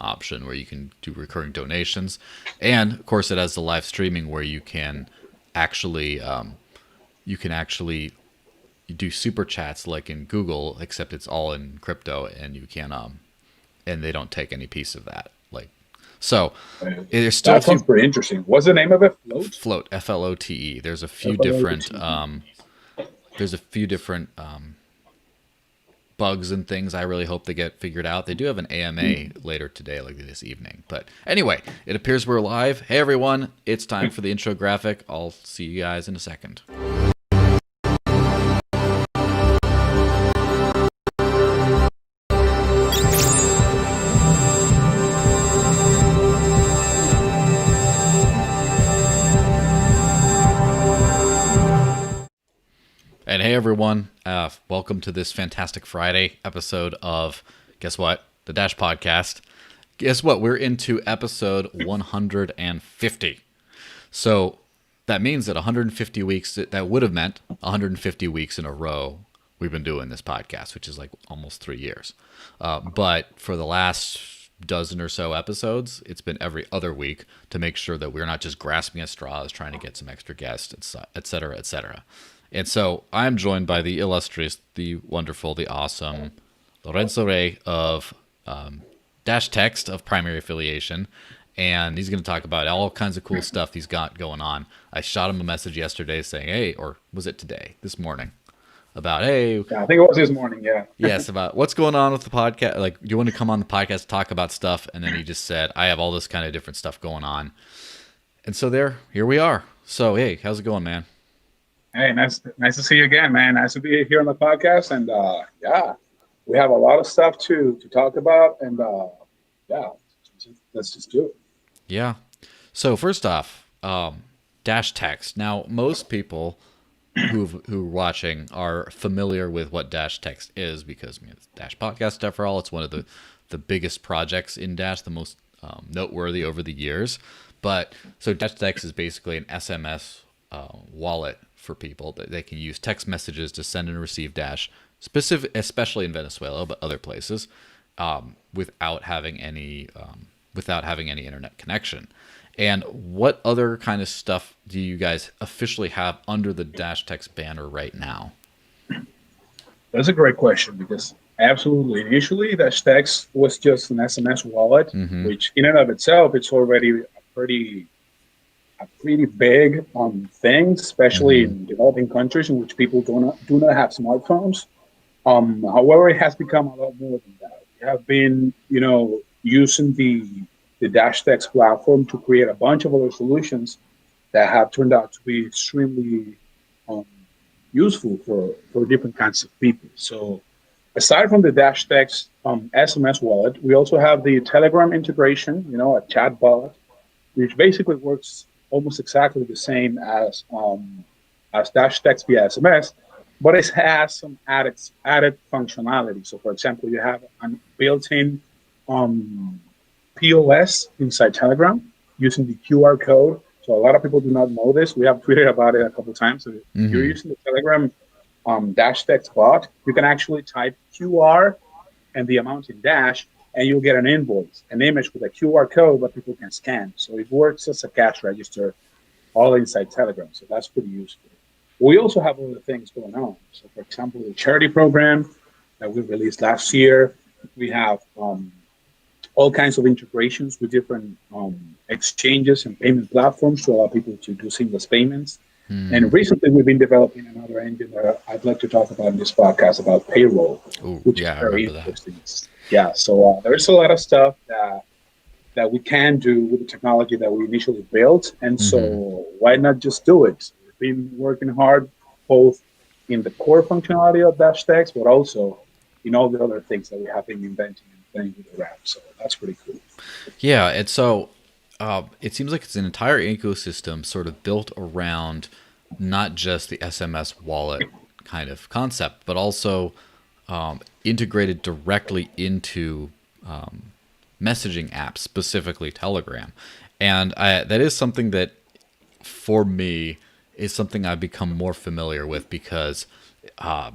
option where you can do recurring donations, and of course it has the live streaming where actually you can actually do super chats like in Google, except it's all in crypto, and you can and they don't take any piece of that. Like, so there's still That sounds pretty interesting. What's the name of it? Float? Float, FLOTE. There's a few different bugs and things I really hope they get figured out. They do have an AMA later today, like this evening. But anyway, it appears we're live. Hey everyone, it's time for the intro graphic. I'll see you guys in a second. And hey everyone, welcome to this fantastic Friday episode of, guess what, the Dash Podcast. Guess what, we're into episode 150. So that means that 150 weeks, that would have meant 150 weeks in a row we've been doing this podcast, which is like almost 3 years. But for the last dozen or so episodes, it's been every other week to make sure that we're not just grasping at straws, trying to get some extra guests, et cetera, et cetera. And so I'm joined by the illustrious, the wonderful, the awesome Lorenzo Rey of Dash Text of primary affiliation. And he's going to talk about all kinds of cool stuff he's got going on. I shot him a message yesterday saying, hey, or was it today, this morning, about, hey. Yeah, I think it was this morning, yeah. Yes, about what's going on with the podcast. Like, do you want to come on the podcast to talk about stuff? And then he just said, I have all this kind of different stuff going on. And so here we are. So, hey, how's it going, man? Hey, nice to see you again, man. Nice to be here on the podcast, and yeah, we have a lot of stuff to talk about, and yeah, let's just do it. Yeah. So first off, Dash Text. Now, most people who are watching are familiar with what Dash Text is because it's Dash Podcast after all. It's one of the biggest projects in Dash, the most noteworthy over the years. But so Dash Text is basically an SMS wallet for people that they can use text messages to send and receive Dash, especially in Venezuela, but other places, without having any internet connection. And what other kind of stuff do you guys officially have under the Dash Text banner right now? That's a great question because absolutely, initially Dash Text was just an SMS wallet, which in and of itself it's already a pretty big thing, especially in developing countries in which people do not have smartphones. However, it has become a lot more than that. We have been, using the Dash Text platform to create a bunch of other solutions that have turned out to be extremely useful for different kinds of people. So aside from the Dash Text SMS wallet, we also have the Telegram integration, a chat bot, which basically works almost exactly the same as Dash Text via SMS, but it has some added functionality. So, for example, you have a built-in POS inside Telegram using the QR code. So a lot of people do not know this. We have tweeted about it a couple of times. So if you're using the Telegram Dash Text bot, you can actually type QR and the amount in Dash, and you'll get an invoice, an image with a QR code that people can scan. So it works as a cash register all inside Telegram. So that's pretty useful. We also have other things going on. So for example, the charity program that we released last year, we have all kinds of integrations with different exchanges and payment platforms to allow people to do seamless payments. And recently we've been developing another engine that I'd like to talk about in this podcast about payroll, which is very interesting. Yeah, so there's a lot of stuff that we can do with the technology that we initially built, and so why not just do it? We've been working hard both in the core functionality of Dash Text, but also in all the other things that we have been inventing and playing with around. So that's pretty cool. Yeah, and so it seems like it's an entire ecosystem sort of built around not just the SMS wallet kind of concept, but also integrated directly into messaging apps, specifically Telegram. And that is something that, for me, is something I've become more familiar with because I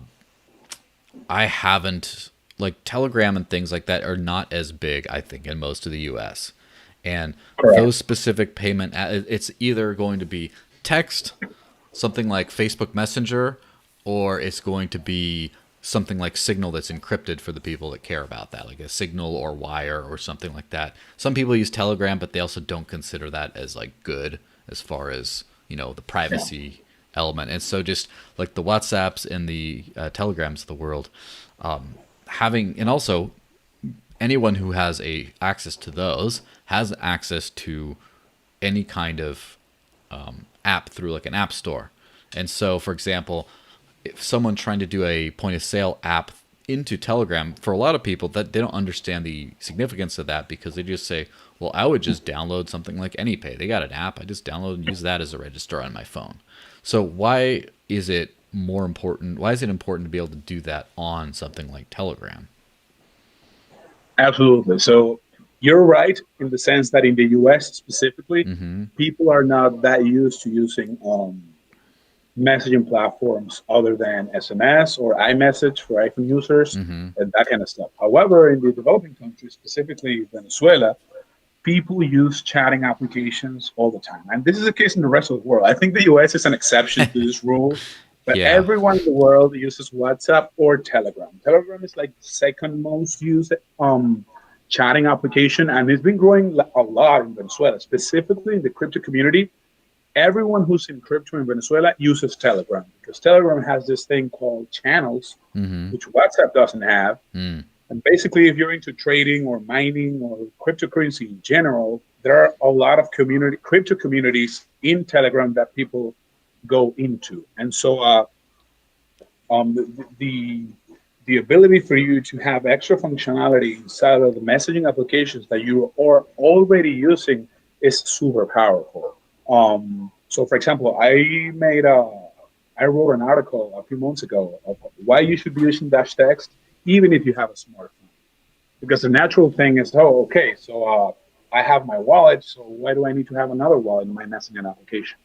haven't like Telegram and things like that are not as big, I think, in most of the US. And Correct. those specific payment, it's either going to be text, something like Facebook Messenger, or it's going to be something like Signal that's encrypted for the people that care about that, like a Signal or Wire or something like that. Some people use Telegram, but they also don't consider that as like good as far as, you know, the privacy element. And so just like the WhatsApps and the Telegrams of the world, having, and also anyone who has a access to those has access to any kind of app through like an app store. And so, for example, if someone trying to do a point of sale app into Telegram, for a lot of people that they don't understand the significance of that, because they just say, well, I would just download something like AnyPay. They got an app. I just download and use that as a register on my phone. So why is it more important? Why is it important to be able to do that on something like Telegram? Absolutely. So you're right in the sense that in the US specifically, people are not that used to using messaging platforms other than SMS or iMessage for iPhone users and that kind of stuff. However, in the developing countries, specifically Venezuela, people use chatting applications all the time. And this is the case in the rest of the world. I think the US is an exception to this rule, but Yeah. everyone in the world uses WhatsApp or Telegram. Telegram is like the second most used chatting application, and it's been growing a lot in Venezuela, specifically in the crypto community. Everyone who's in crypto in Venezuela uses Telegram because Telegram has this thing called channels, which WhatsApp doesn't have. And basically, if you're into trading or mining or cryptocurrency in general, there are a lot of crypto communities in Telegram that people go into. And so the ability for you to have extra functionality inside of the messaging applications that you are already using is super powerful. So, for example, I wrote an article a few months ago of why you should be using Dash Text even if you have a smartphone. Because the natural thing is, oh, okay, so I have my wallet, so why do I need to have another wallet in my messaging application?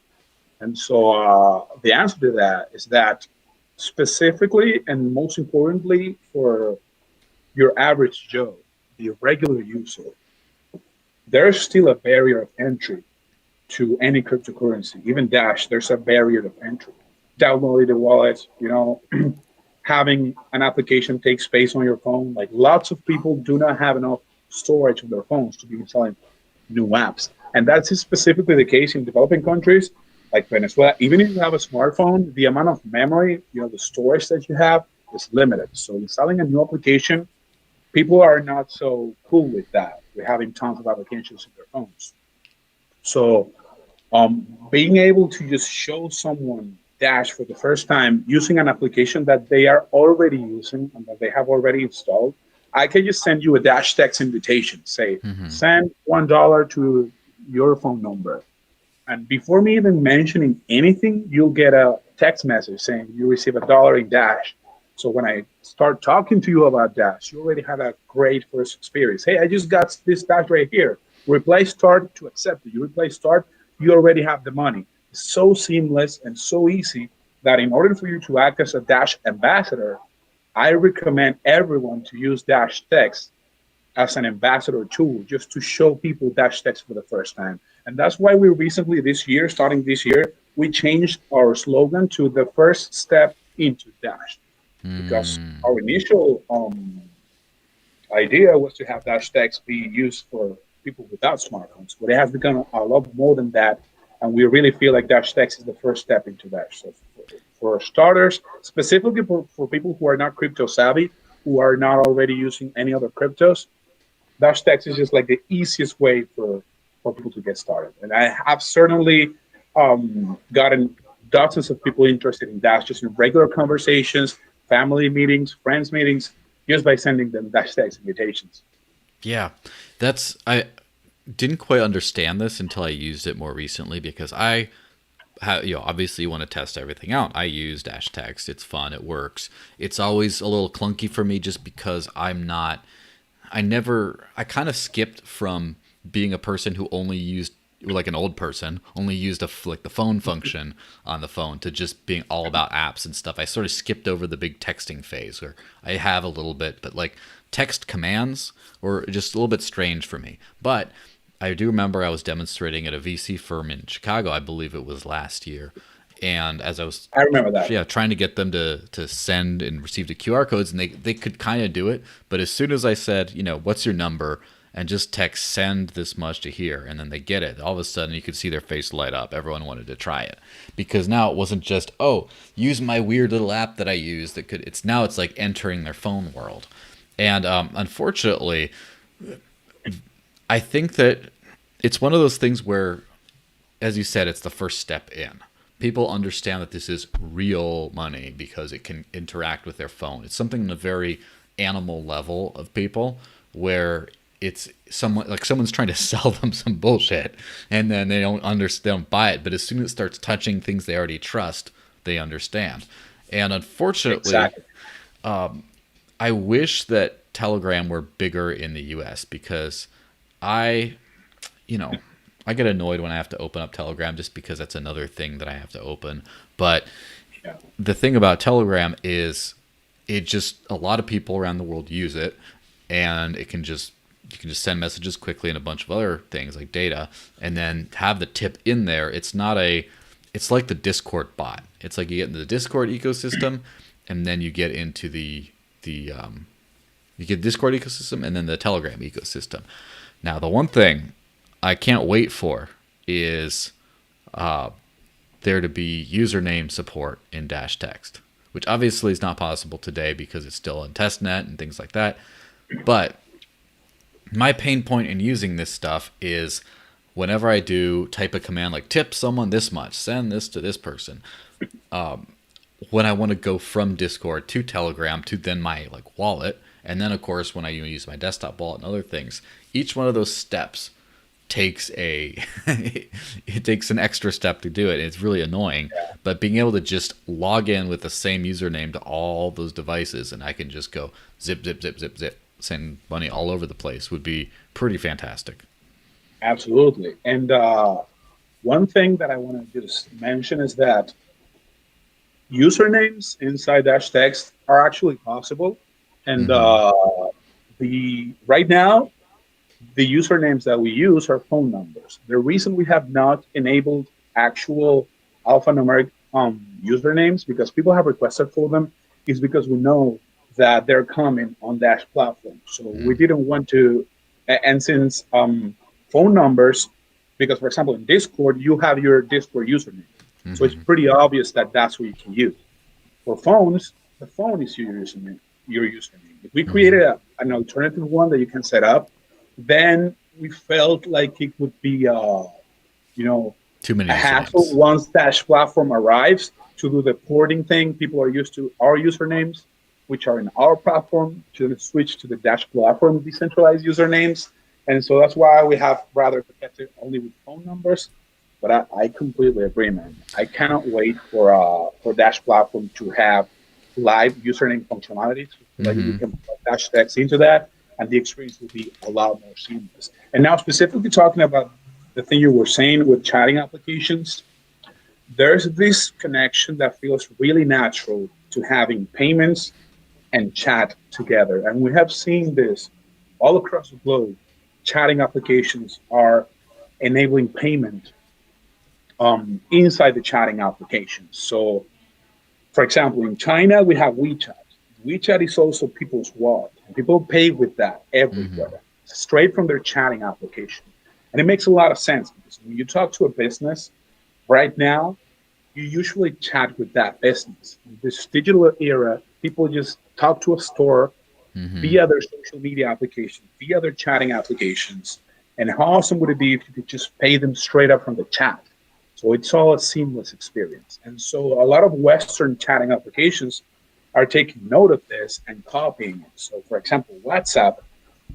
And so the answer to that is that specifically and most importantly for your average Joe, the regular user, there's still a barrier of entry to any cryptocurrency. Even Dash, there's a barrier of entry. Downloading the wallet, having an application take space on your phone. Like lots of people do not have enough storage on their phones to be installing new apps. And that's specifically the case in developing countries like Venezuela. Even if you have a smartphone, the amount of memory, the storage that you have is limited. So installing a new application, people are not so cool with that. We're having tons of applications in their phones. So being able to just show someone Dash for the first time using an application that they are already using and that they have already installed, I can just send you a Dash Text invitation. Say, send $1 to your phone number. And before me even mentioning anything, you'll get a text message saying you receive $1 in Dash. So when I start talking to you about Dash, you already had a great first experience. Hey, I just got this Dash right here. Reply start to accept it. You reply start, you already have the money. It's so seamless and so easy that in order for you to act as a Dash ambassador, I recommend everyone to use Dash Text as an ambassador tool just to show people Dash Text for the first time. And that's why we recently starting this year, we changed our slogan to the first step into Dash. Because our initial idea was to have Dash Text be used for people without smartphones, but it has become a lot more than that. And we really feel like Dash Text is the first step into Dash. So for starters, specifically for people who are not crypto savvy, who are not already using any other cryptos, Dash Text is just like the easiest way for people to get started. And I have certainly gotten dozens of people interested in Dash just in regular conversations, family meetings, friends meetings, just by sending them Dash Text invitations. Yeah, I didn't quite understand this until I used it more recently, because I obviously you want to test everything out. I use Dash Text. It's fun. It works. It's always a little clunky for me just because I kind of skipped from being a person who only used like an old person, only used like the phone function on the phone, to just being all about apps and stuff. I sort of skipped over the big texting phase, where I have a little bit, but like text commands were just a little bit strange for me. But I do remember I was demonstrating at a VC firm in Chicago, I believe it was last year. And as I remember that. yeah, trying to get them to send and receive the QR codes, and they could kind of do it. But as soon as I said, what's your number, and just text send this much to here, and then they get it, all of a sudden you could see their face light up. Everyone wanted to try it, because now it wasn't just, oh, use my weird little app that I use that could. It's like entering their phone world. And unfortunately, I think that it's one of those things where, as you said, it's the first step in. People understand that this is real money because it can interact with their phone. It's something on a very animal level of people, where it's someone's trying to sell them some bullshit, and then they don't buy it. But as soon as it starts touching things they already trust, they understand. And unfortunately, Exactly. I wish that Telegram were bigger in the US, because I get annoyed when I have to open up Telegram, just because that's another thing that I have to open. But Yeah. the thing about Telegram is a lot of people around the world use it, and you can just send messages quickly and a bunch of other things like data, and then have the tip in there. It's like the Discord bot. It's like you get into the Discord ecosystem, and then you get into the Discord ecosystem, and then the Telegram ecosystem. Now, the one thing I can't wait for is there to be username support in Dash Text, which obviously is not possible today because it's still in testnet and things like that. But my pain point in using this stuff is whenever I do type a command like tip someone this much, send this to this person, when I want to go from Discord to Telegram to then my wallet, and then of course when I use my desktop wallet and other things, each one of those steps takes it takes an extra step to do it. It's really annoying. But being able to just log in with the same username to all those devices, and I can just go zip zip zip zip zip, send money all over the place, would be pretty fantastic. Absolutely. And one thing that I want to just mention is that usernames inside Dash Text are actually possible. And right now, the usernames that we use are phone numbers. The reason we have not enabled actual alphanumeric usernames, because people have requested for them, is because we know that they're coming on Dash platform. So we didn't want to, and since phone numbers, because for example, in Discord, you have your Discord username. So it's pretty obvious that that's what you can use. For phones, the phone is your username. If we created an alternative one that you can set up, then we felt like it would be, too many a hassle once Dash platform arrives to do the porting thing. People are used to our usernames, which are in our platform, to switch to the Dash platform decentralized usernames. And so that's why we have rather kept it only with phone numbers. But I completely agree, man. I cannot wait for Dash platform to have live username functionality. Like you can put Dash Text into that, and the experience will be a lot more seamless. And now specifically talking about the thing you were saying with chatting applications, there's this connection that feels really natural to having payments and chat together. And we have seen this all across the globe. Chatting applications are enabling payment inside the chatting applications. So, for example, in China, we have WeChat. WeChat is also people's wallet. And people pay with that everywhere, straight from their chatting application. And it makes a lot of sense, because when you talk to a business right now, you usually chat with that business. In this digital era, people just talk to a store via their social media applications, via their chatting applications. And how awesome would it be if you could just pay them straight up from the chat? So it's all a seamless experience. And so a lot of Western chatting applications are taking note of this and copying it. So for example, WhatsApp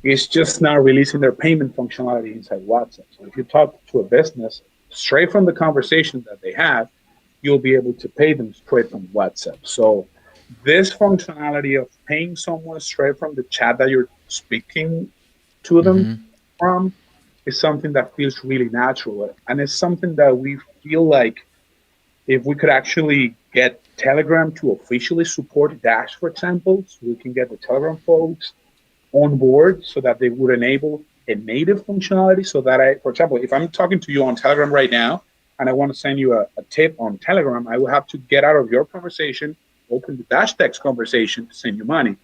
is just now releasing their payment functionality inside WhatsApp. So if you talk to a business straight from the conversation that they have, you'll be able to pay them straight from WhatsApp. So this functionality of paying someone straight from the chat that you're speaking to them from is something that feels really natural. And it's something that we feel like if we could actually get Telegram to officially support Dash, for example, so we can get the Telegram folks on board so that they would enable a native functionality so that for example, if I'm talking to you on Telegram right now and I want to send you a tip on Telegram, I will have to get out of your conversation, open the Dash Text conversation to send you money.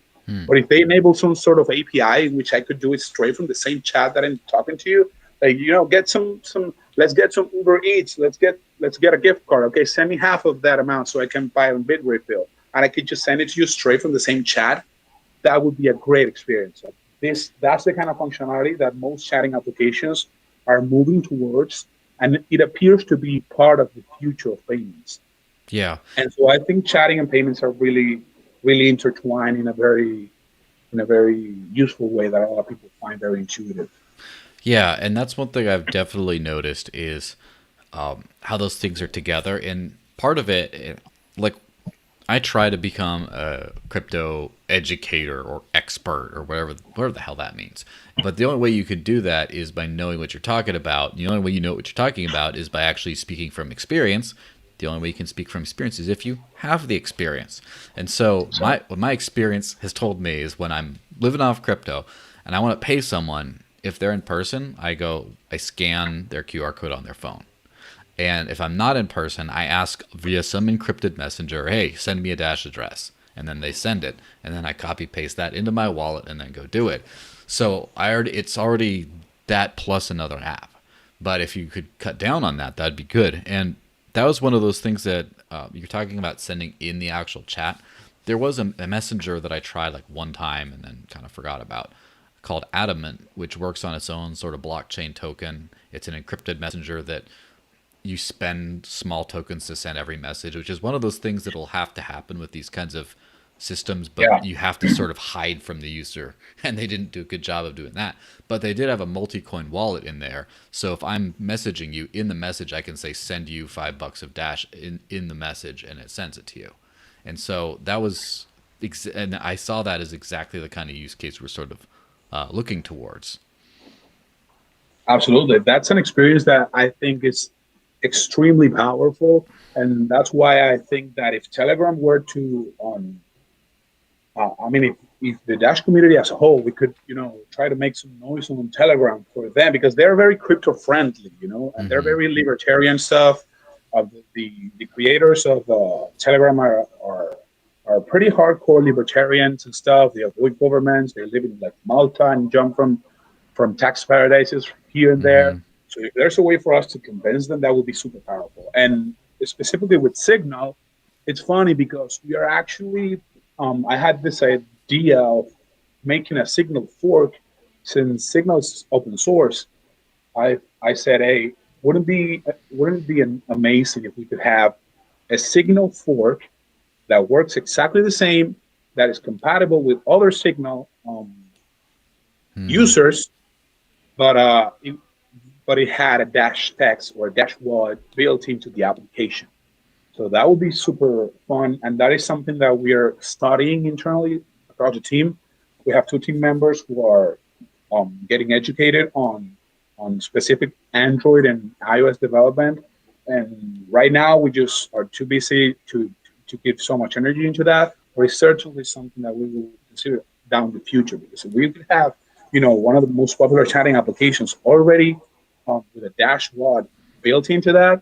But if they enable some sort of API in which I could do it straight from the same chat that I'm talking to you, like, get some, let's get some Uber Eats, let's get a gift card. Okay, send me half of that amount so I can buy a bit refill. And I could just send it to you straight from the same chat. That would be a great experience. That's the kind of functionality that most chatting applications are moving towards, and it appears to be part of the future of payments. Yeah. And so I think chatting and payments are really, really intertwined in a very useful way that a lot of people find very intuitive. Yeah, and that's one thing I've definitely noticed is how those things are together. And part of it, like, I try to become a crypto educator or expert or whatever the hell that means. But the only way you could do that is by knowing what you're talking about. The only way you know what you're talking about is by actually speaking from experience. The only way you can speak from experience is if you have the experience. And so what my experience has told me is when I'm living off crypto and I want to pay someone, if they're in person, I scan their QR code on their phone. And if I'm not in person, I ask via some encrypted messenger, hey, send me a Dash address. And then they send it. And then I copy paste that into my wallet and then go do it. So it's already that plus another app. But if you could cut down on that, that'd be good. And that was one of those things that you're talking about sending in the actual chat. There was a messenger that I tried like one time and then kind of forgot about, called Adamant, which works on its own sort of blockchain token. It's an encrypted messenger that you spend small tokens to send every message, which is one of those things that will have to happen with these kinds of systems, but you have to sort of hide from the user, and they didn't do a good job of doing that. But they did have a multi-coin wallet in there, so if I'm messaging you in the message, I can say send you $5 of Dash in the message, and it sends it to you. And so that was, and I saw that as exactly the kind of use case we're sort of looking towards. Absolutely, that's an experience that I think is extremely powerful, and that's why I think that if Telegram were to if the Dash community as a whole, we could try to make some noise on Telegram for them, because they're very crypto friendly, and they're very libertarian stuff. The creators of Telegram are pretty hardcore libertarians and stuff. They avoid governments. They live in like Malta and jump from tax paradises here and there. So if there's a way for us to convince them, that would be super powerful. And specifically with Signal, it's funny because we are actually, I had this idea of making a Signal fork. Since Signal is open source, I said, hey, wouldn't it be amazing if we could have a Signal fork that works exactly the same, that is compatible with other Signal users, but it had a Dash Text or a Dash wallet built into the application. So that would be super fun. And that is something that we are studying internally across the team. We have 2 team members who are getting educated on specific Android and iOS development. And right now we just are too busy to give so much energy into that. But it's certainly something that we will consider down the future, because if we could have, one of the most popular chatting applications already with a Dash wallet built into that,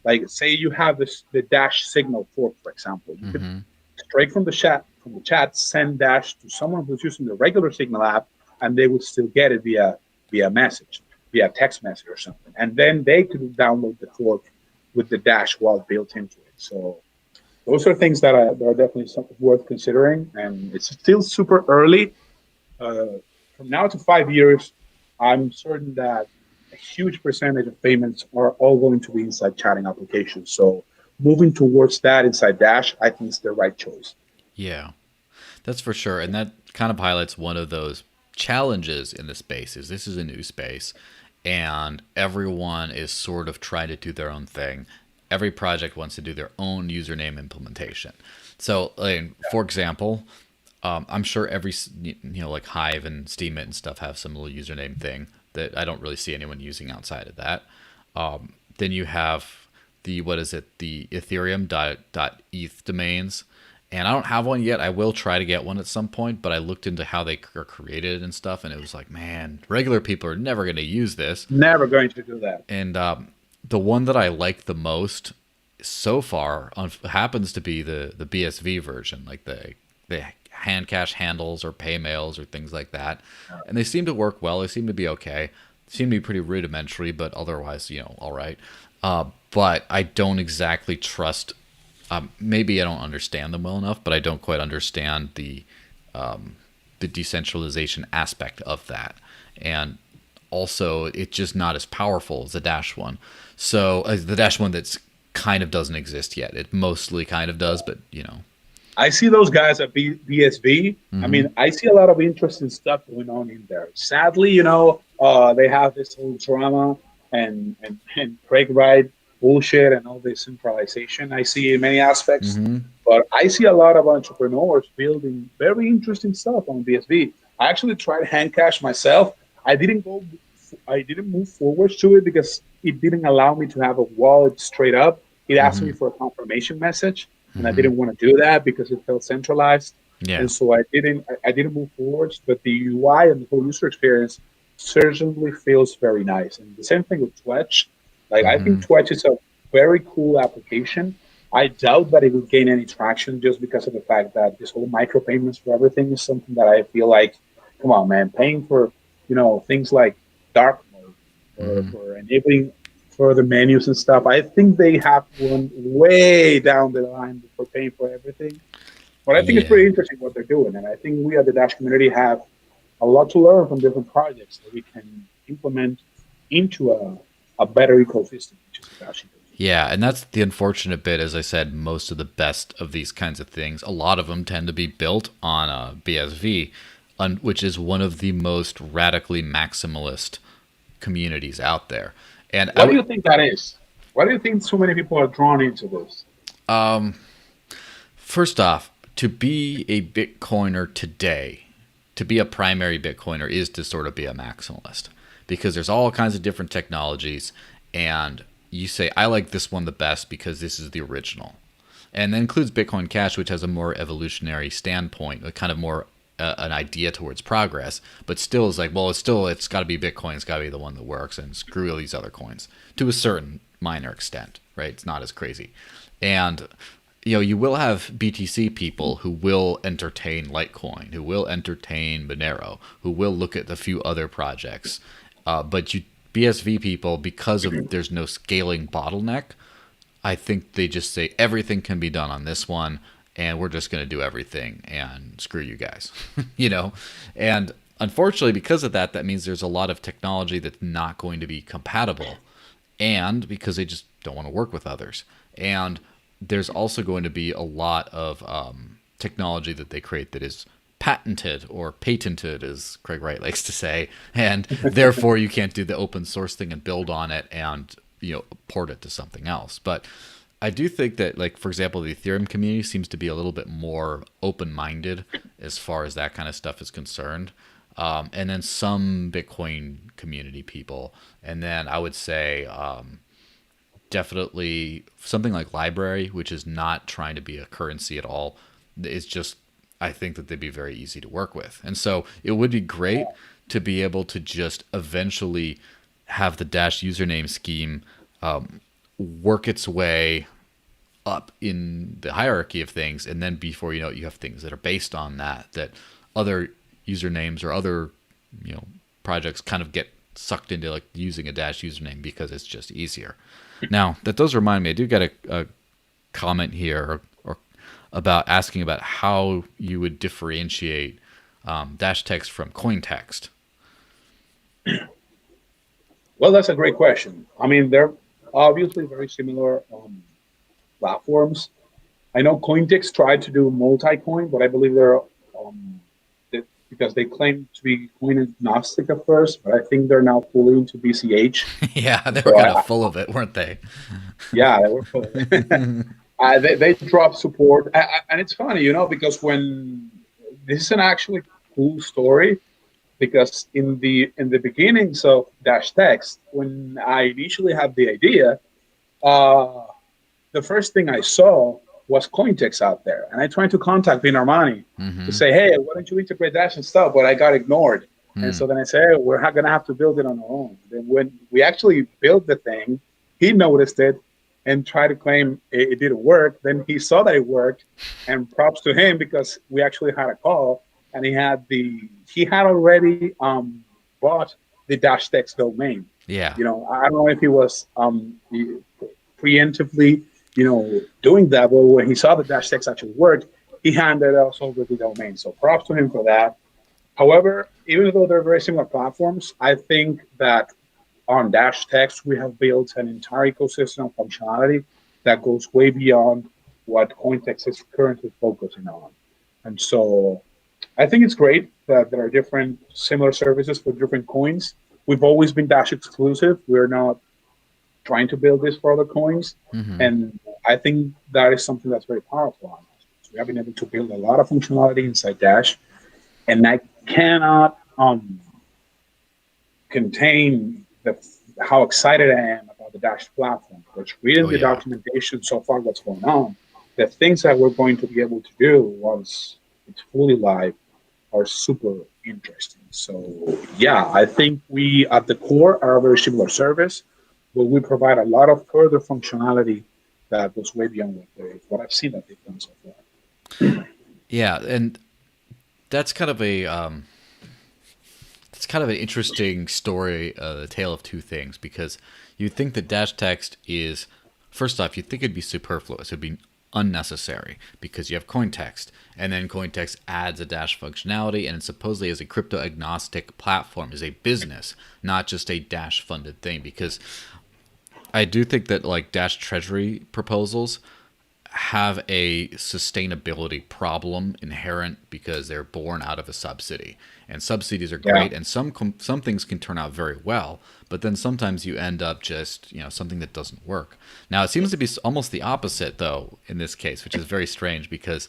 like say you have the Dash Signal fork, for example, you could straight from the chat send Dash to someone who's using the regular Signal app, and they would still get it via message, via text message or something, and then they could download the fork with the Dash wallet built into it. So those are things that are definitely something worth considering, and it's still super early. From now to 5 years, I'm certain that a huge percentage of payments are all going to be inside chatting applications. So moving towards that inside Dash, I think is the right choice. Yeah, that's for sure. And that kind of highlights one of those challenges in the space. Is this is a new space, and everyone is sort of trying to do their own thing. Every project wants to do their own username implementation. So, for example, I'm sure every, like Hive and Steemit and stuff have some little username thing. that I don't really see anyone using outside of that. Then you have the Ethereum.eth domains. And I don't have one yet. I will try to get one at some point, but I looked into how they are created and stuff, and it was like, man, regular people are never going to use this. Never going to do that. And the one that I like the most so far happens to be the BSV version, like the hand cash handles or pay mails or things like that. And they seem to work well. They seem to be okay. They seem to be pretty rudimentary, but otherwise, all right. But I don't exactly trust. Maybe I don't understand them well enough, but I don't quite understand the decentralization aspect of that. And also, it's just not as powerful as the Dash one. So the Dash one that's kind of doesn't exist yet. It mostly kind of does, but I see those guys at BSV. I mean, I see a lot of interesting stuff going on in there. Sadly, they have this whole drama and Craig Wright bullshit and all this centralization I see in many aspects. But I see a lot of entrepreneurs building very interesting stuff on BSV. I actually tried Handcash myself. I didn't move forward to it because it didn't allow me to have a wallet straight up. It asked me for a confirmation message, and I didn't want to do that because it felt centralized. Yeah. And so I didn't move forward. But the UI and the whole user experience certainly feels very nice. And the same thing with Twetch. I think Twetch is a very cool application. I doubt that it will gain any traction just because of the fact that this whole micropayments for everything is something that I feel like, come on, man, paying for things like dark mode or for enabling further menus and stuff. I think they have one way down the line for paying for everything. But I think it's pretty interesting what they're doing, and I think we at the Dash community have a lot to learn from different projects that we can implement into a better ecosystem, which is Dash. Yeah, and that's the unfortunate bit. As I said, most of the best of these kinds of things, a lot of them tend to be built on BSV, which is one of the most radically maximalist communities out there. And what do you think that is? Why do you think so many people are drawn into this? First off, to be a Bitcoiner today, to be a primary Bitcoiner is to sort of be a maximalist, because there's all kinds of different technologies, and you say, I like this one the best because this is the original. And that includes Bitcoin Cash, which has a more evolutionary standpoint, a kind of more an idea towards progress, but still is like, well, it's got to be Bitcoin. It's got to be the one that works, and screw all these other coins to a certain minor extent, right? It's not as crazy. And, you will have BTC people who will entertain Litecoin, who will entertain Monero, who will look at a few other projects. But BSV people, because of there's no scaling bottleneck, I think they just say everything can be done on this one, and we're just going to do everything, and screw you guys, And unfortunately, because of that, that means there's a lot of technology that's not going to be compatible, and because they just don't want to work with others. And there's also going to be a lot of technology that they create that is patented or patented, as Craig Wright likes to say, and therefore you can't do the open source thing and build on it and port it to something else. But I do think that, like, for example, the Ethereum community seems to be a little bit more open-minded as far as that kind of stuff is concerned. And then some Bitcoin community people, and then I would say definitely something like LBRY, which is not trying to be a currency at all. It's just, I think that they'd be very easy to work with. And so it would be great to be able to just eventually have the Dash username scheme work its way up in the hierarchy of things. And then before you know it, you have things that are based on that other usernames or other, projects kind of get sucked into like using a Dash username because it's just easier. Now, that does remind me, I do get a comment here or about asking about how you would differentiate Dash Text from Cointex. Well, that's a great question. I mean, they're obviously very similar platforms. I know Cointex tried to do multi-coin, but I believe they're because they claim to be coin agnostic at first, but I think they're now fully into BCH. Yeah, they were kind of full of it, weren't they? Yeah, they were full of it. They dropped support, and it's funny, because when this is an actually cool story. because in the beginnings of Dash Text, when I initially had the idea, uh, the first thing I saw was Cointex out there, and I tried to contact Vin Armani to Mm-hmm. say, "Hey, why don't you integrate Dash and stuff?" But I got ignored, and Mm. so then I said, hey, "We're going to have to build it on our own." Then when we actually built the thing, he noticed it and tried to claim it didn't work. Then he saw that it worked, and props to him because we actually had a call, and he had already bought the Dash Text domain. Yeah. I don't know if he was preemptively, doing that. But when he saw the Dash Text actually worked, he handed us over the domain. So props to him for that. However, even though they're very similar platforms, I think that on Dash Text, we have built an entire ecosystem of functionality that goes way beyond what Cointex is currently focusing on. And so I think it's great that there are different similar services for different coins. We've always been Dash exclusive. We're not trying to build this for other coins. Mm-hmm. And I think that is something that's very powerful on us. So we have been able to build a lot of functionality inside Dash, and I cannot contain how excited I am about the Dash platform. Because reading Oh the yeah. documentation so far, what's going on, the things that we're going to be able to do once it's fully live are super interesting. So yeah, I think we at the core are a very similar service, but we provide a lot of further functionality that goes way beyond what I've seen that they've done so far. Yeah, and that's kind of a it's kind of an interesting story, the tale of two things, because you think that Dash Text is, first off, you'd think it'd be superfluous, it'd be unnecessary, because you have Cointext, and then Cointext adds a Dash functionality, and it supposedly is a crypto agnostic platform, is a business, not just a Dash funded thing, because I do think that like Dash Treasury proposals have a sustainability problem inherent because they're born out of a subsidy, and subsidies are Yeah. great, and some things can turn out very well, but then sometimes you end up just something that doesn't work. Now it seems to be almost the opposite though in this case, which is very strange because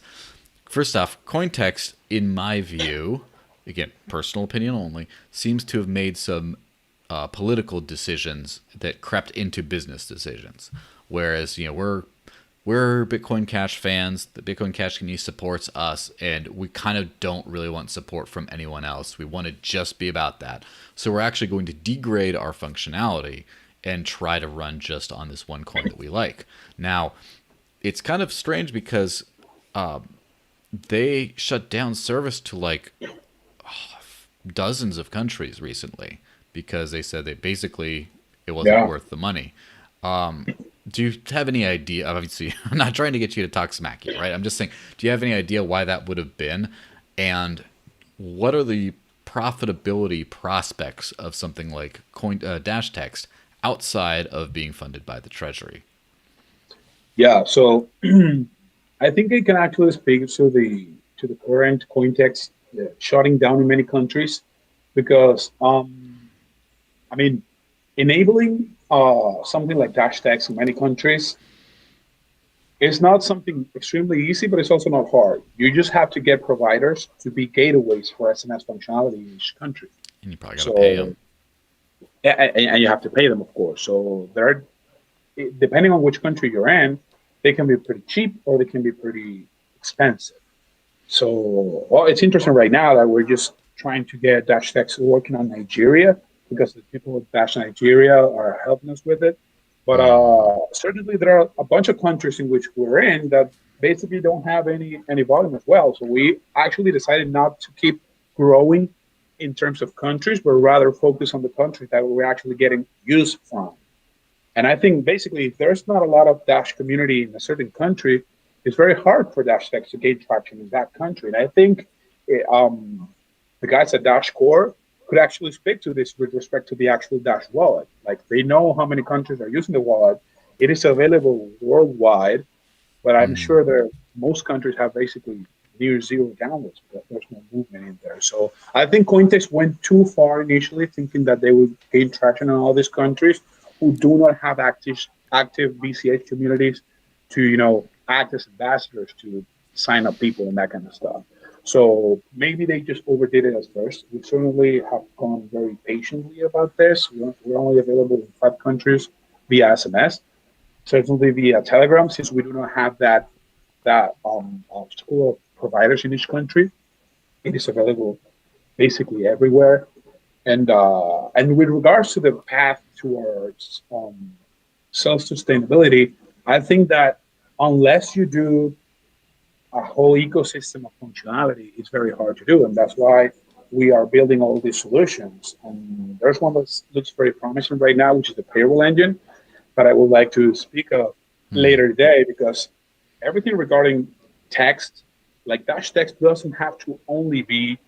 first off, Cointext, in my view, again personal opinion only, seems to have made some political decisions that crept into business decisions, whereas we're Bitcoin Cash fans. The Bitcoin Cash community supports us, and we kind of don't really want support from anyone else. We want to just be about that. So we're actually going to degrade our functionality and try to run just on this one coin that we like. Now, it's kind of strange because they shut down service to like dozens of countries recently because they said that basically it wasn't Yeah. worth the money. Do you have any idea? Obviously, I'm not trying to get you to talk smack here, right? I'm just saying, do you have any idea why that would have been? And what are the profitability prospects of something like Dash Text outside of being funded by the Treasury? Yeah. So I think it can actually speak to the current Cointext shutting down in many countries because I mean enabling something like Dash Tax in many countries is not something extremely easy, but it's also not hard. You just have to get providers to be gateways for SMS functionality in each country. And you probably got to pay So them. and you have to pay them, of course. So there, depending on which country you're in, they can be pretty cheap or they can be pretty expensive. So, well, it's interesting right now that we're just trying to get Dash Text working on Nigeria because the people of Dash Nigeria are helping us with it. But certainly, there are a bunch of countries in which we're in that basically don't have any volume as well. So we actually decided not to keep growing in terms of countries, but rather focus on the countries that we're actually getting use from. And I think basically, if there's not a lot of Dash community in a certain country, it's very hard for Dash Text to gain traction in that country. And I think the guys at Dash Core could actually speak to this with respect to the actual Dash wallet. Like they know how many countries are using the wallet. It is available worldwide, but I'm Mm. sure that most countries have basically near zero downloads because there's no movement in there. So I think Cointex went too far initially, thinking that they would gain traction in all these countries who do not have active BCH communities to act as ambassadors to sign up people and that kind of stuff. So maybe they just overdid it at first. We certainly have gone very patiently about this. We're only available in 5 countries via SMS, certainly via Telegram, since we do not have that school of providers in each country. It is available basically everywhere. And with regards to the path towards self sustainability, I think that unless you do a whole ecosystem of functionality, it's very hard to do, and that's why we are building all these solutions. And there's one that looks very promising right now, which is the payroll engine, that I would like to speak of later today, because everything regarding text, like Dash Text, doesn't have to only be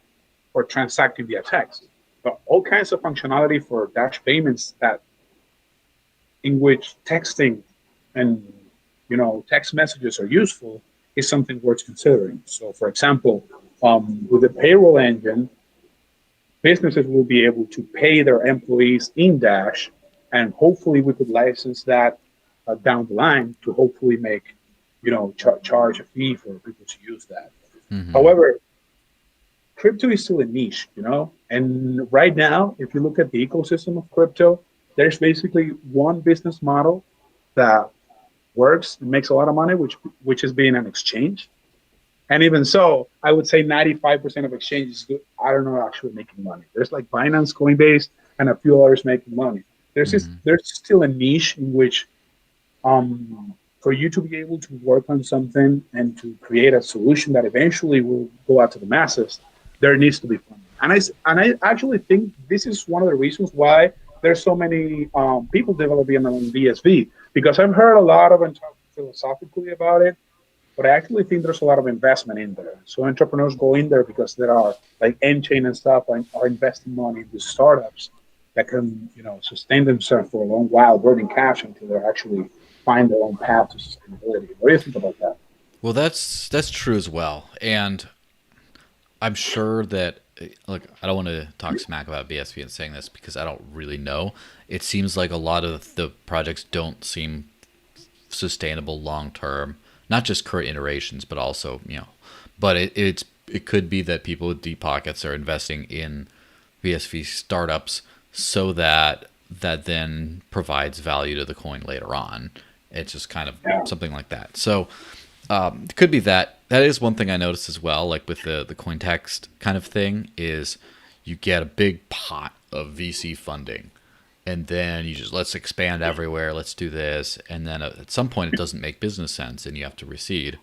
for transacting via text, but all kinds of functionality for Dash payments that in which texting and text messages are useful is something worth considering. So, for example, with the payroll engine, businesses will be able to pay their employees in Dash, and hopefully we could license that down the line to hopefully make, charge a fee for people to use that. However, crypto is still a niche, and right now, if you look at the ecosystem of crypto, there's basically one business model that works and makes a lot of money, which is being an exchange. And even so, I would say 95% of exchanges are not actually making money. There's like Binance, Coinbase, and a few others making money. There's still a niche in which, for you to be able to work on something and to create a solution that eventually will go out to the masses, there needs to be funding. And I actually think this is one of the reasons why there's so many people developing on BSV, because I've heard a lot of them talk philosophically about it, but I actually think there's a lot of investment in there. So entrepreneurs go in there because there are like N-Chain and stuff are investing money into startups that can, sustain themselves for a long while, burning cash until they actually find their own path to sustainability. What do you think about that? Well, that's true as well, and I'm sure that, look, I don't want to talk smack about BSV and saying this because I don't really know. It seems like a lot of the projects don't seem sustainable long term, not just current iterations, but also, but it could be that people with deep pockets are investing in BSV startups so that then provides value to the coin later on. It's just kind of something like that. So it could be that. That is one thing I noticed as well, like with the Cointex kind of thing, is you get a big pot of VC funding, and then you just, let's expand everywhere, let's do this, and then at some point it doesn't make business sense and you have to recede.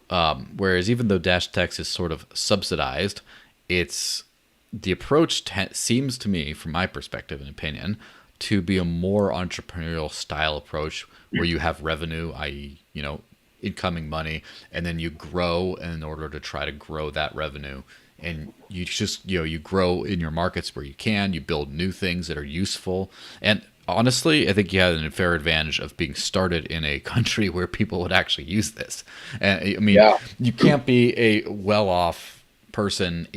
Whereas even though Dash Text is sort of subsidized, it's the approach seems to me, from my perspective and opinion, to be a more entrepreneurial style approach where you have revenue, i.e., incoming money, and then you grow in order to try to grow that revenue. And you just, you grow in your markets where you can, you build new things that are useful. And honestly, I think you have an unfair advantage of being started in a country where people would actually use this. And I mean, you can't be a well-off person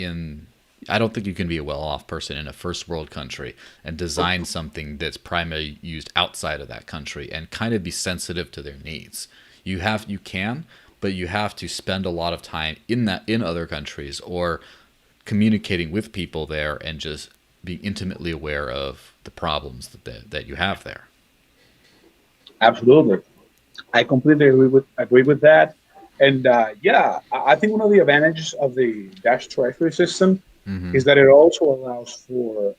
I don't think you can be a well-off person in a first world country and design something that's primarily used outside of that country and kind of be sensitive to their needs. You can, but you have to spend a lot of time in other countries or communicating with people there and just being intimately aware of the problems that you have there. Absolutely, I completely agree with that. And I think one of the advantages of the Dash Treasury system is that it also allows for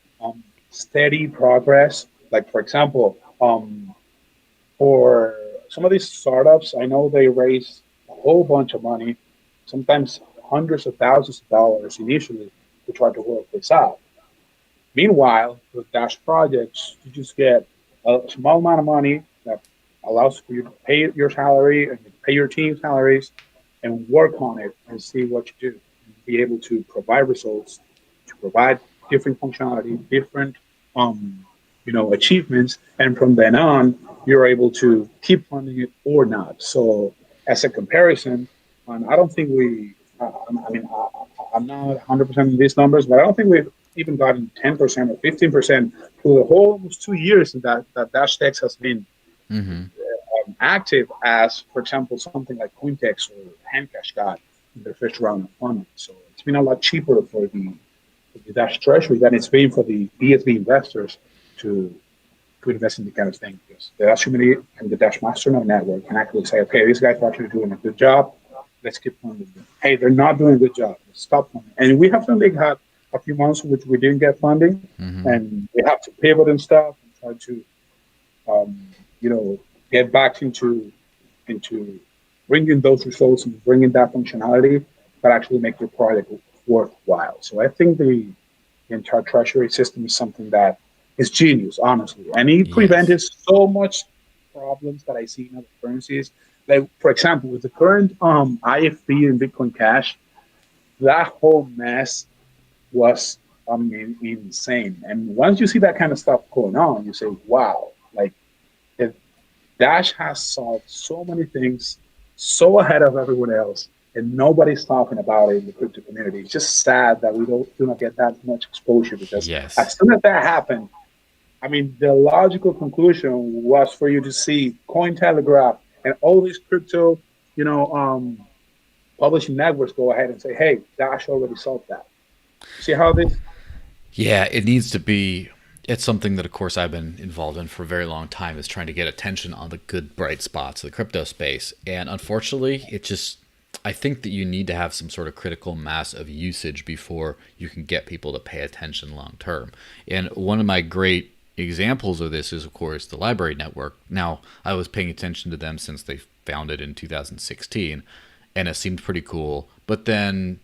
steady progress. Like, for example, for some of these startups, I know they raise a whole bunch of money, sometimes hundreds of thousands of dollars initially to try to work this out. Meanwhile, with Dash projects, you just get a small amount of money that allows for you to pay your salary and pay your team salaries and work on it and see what you do. And be able to provide results, to provide different functionality, different achievements, and from then on, you're able to keep funding it or not. So, as a comparison, I don't think I'm not 100% in these numbers, but I don't think we've even gotten 10% or 15% through the whole almost 2 years that Dash Text has been active as, for example, something like Cointex or Handcash got in their first round of funding. So it's it's been a lot cheaper for the Dash Treasury than it's been for the BSV investors to invest in the kind of thing. Because the Dash community and the Dash Masternode network can actually say, okay, these guys are actually doing a good job. Let's keep funding them. Hey, they're not doing a good job. Let's stop funding. And we have had a few months in which we didn't get funding, and we have to pivot and stuff and try to, get back into bringing those results and bringing that functionality that actually make your product worthwhile. So I think the entire treasury system is something that is genius, honestly, and it prevented so much problems that I see in other currencies. Like, for example, with the current IFP in Bitcoin Cash, that whole mess was, insane. And once you see that kind of stuff going on, you say, wow, like, Dash has solved so many things so ahead of everyone else, and nobody's talking about it in the crypto community. It's just sad that we do not get that much exposure, because as soon as that happened, the logical conclusion was for you to see Cointelegraph and all these crypto, publishing networks go ahead and say, hey, Dash already solved that. See how this? Yeah, it needs to be. It's something that, of course, I've been involved in for a very long time, is trying to get attention on the good, bright spots of the crypto space. And unfortunately, I think that you need to have some sort of critical mass of usage before you can get people to pay attention long term. And one of my great examples of this is, of course, the LBRY network. Now, I was paying attention to them since they founded in 2016, and it seemed pretty cool, but then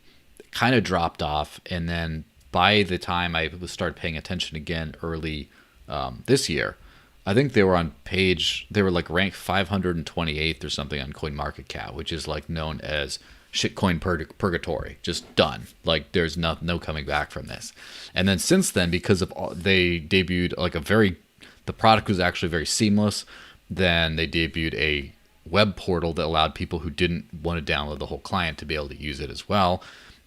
kind of dropped off. And then by the time I started paying attention again early this year, I think they were like ranked 528th or something on CoinMarketCap, which is like known as shitcoin purgatory, just done. Like, there's no coming back from this. And then since then, because they debuted like the product was actually very seamless. Then they debuted a web portal that allowed people who didn't want to download the whole client to be able to use it as well.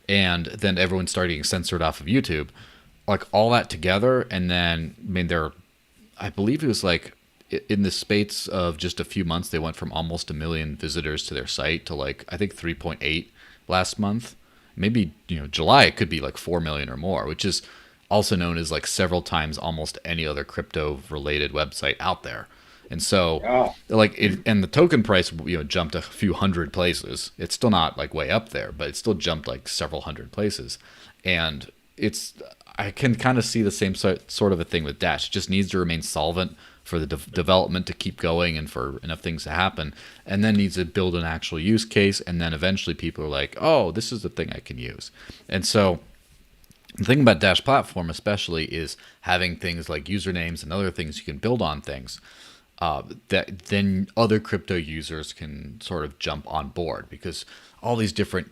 And then everyone started getting censored off of YouTube, like all that together. And then, I believe it was like in the space of just a few months, they went from almost 1 million visitors to their site to like, I think 3.8 last month. Maybe, July, it could be like 4 million or more, which is also known as like several times almost any other crypto related website out there. And so and the token price, jumped a few hundred places. It's still not like way up there, but it still jumped like several hundred places. And I can kind of see the same sort of a thing with Dash. It just needs to remain solvent for the development to keep going and for enough things to happen, and then needs to build an actual use case. And then eventually people are like, oh, this is the thing I can use. And so the thing about Dash platform especially is having things like usernames and other things you can build on things. That then other crypto users can sort of jump on board, because all these different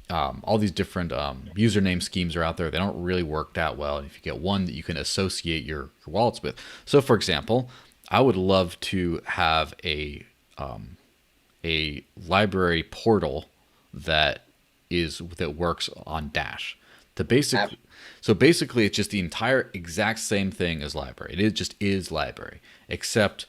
username schemes are out there. They don't really work that well. And if you get one that you can associate your wallets with, so for example, I would love to have a LBRY portal that works on Dash. So basically, it's just the entire exact same thing as LBRY. It just is LBRY, except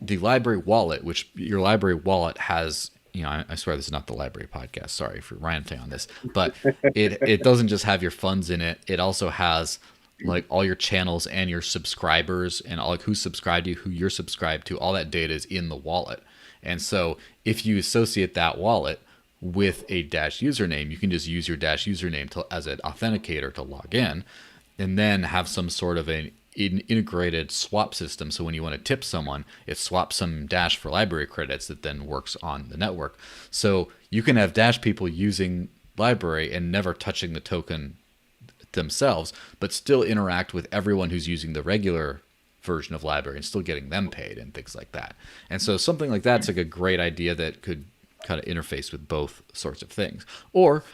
the LBRY wallet, which your LBRY wallet has, I swear this is not the LBRY podcast. Sorry for ranting on this, but it doesn't just have your funds in it. It also has like all your channels and your subscribers and all, like, who subscribed to you, who you're subscribed to. All that data is in the wallet. And so if you associate that wallet with a Dash username, you can just use your Dash username as an authenticator to log in, and then have some sort of an integrated swap system. So when you want to tip someone, it swaps some Dash for LBRY credits that then works on the network. So you can have Dash people using LBRY and never touching the token themselves, but still interact with everyone who's using the regular version of LBRY and still getting them paid and things like that. And so something like that's like a great idea that could kind of interface with both sorts of things. Or,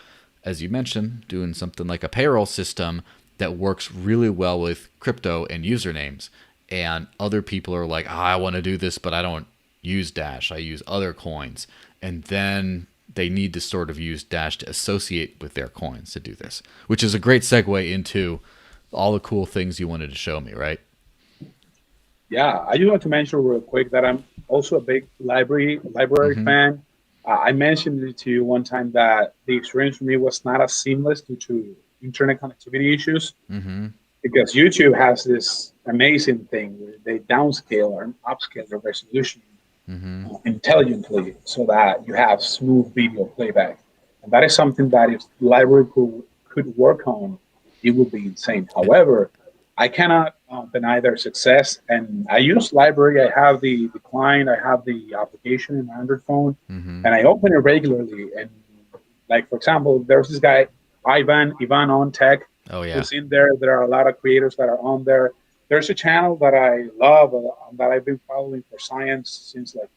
as you mentioned, doing something like a payroll system that works really well with crypto and usernames, and other people are like, I want to do this, but I don't use Dash, I use other coins, and then they need to sort of use Dash to associate with their coins to do this, which is a great segue into all the cool things you wanted to show me, right? Yeah, I just want to mention real quick that I'm also a big LBRY fan. I mentioned it to you one time that the experience for me was not as seamless due to internet connectivity issues. Mm-hmm. Because YouTube has this amazing thing where they downscale or upscale the resolution Mm-hmm. intelligently so that you have smooth video playback. And that is something that if library could work on, it would be insane. However, I cannot deny their success. And I use library. I have the client, I have the application in my Android phone, Mm-hmm. and I open it regularly. And like, for example, there's this guy, Ivan on Tech, Oh yeah. who's in there. There are a lot of creators that are on there. There's a channel that I love that I've been following for science since like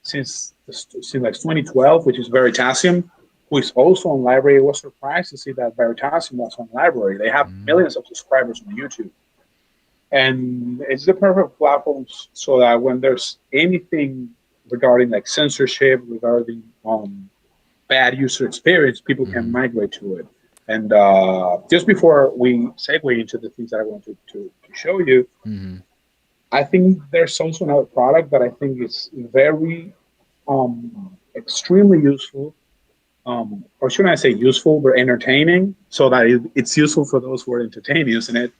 2012, which is Veritasium, who is also on library. I was surprised to see that Veritasium was on library. They have Mm-hmm. millions of subscribers on YouTube. And it's the perfect platform so that when there's anything regarding like censorship, regarding bad user experience, people can Mm-hmm. migrate to it. And just before we segue into the things that I want to show you, Mm-hmm. I think there's also another product that I think is very extremely useful, or shouldn't I say useful, but entertaining, so that it's useful for those who are entertained using it.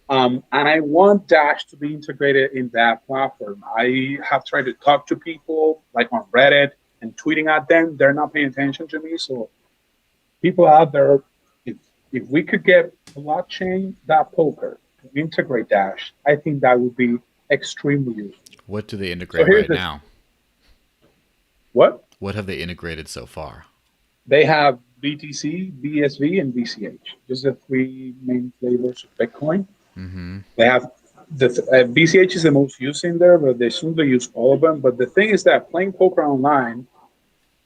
And I want Dash to be integrated in that platform. I have tried to talk to people like on Reddit and tweeting at them. They're not paying attention to me. So people out there, if, if we could get blockchain.poker to integrate Dash, I think that would be extremely useful. What do they So integrate here's right this. now? What? What have they integrated so far? They have BTC, BSV, and BCH. These are the three main flavors of Bitcoin. Mm-hmm. They have the BCH is the most used in there, but they soon to use all of them. But the thing is that playing poker online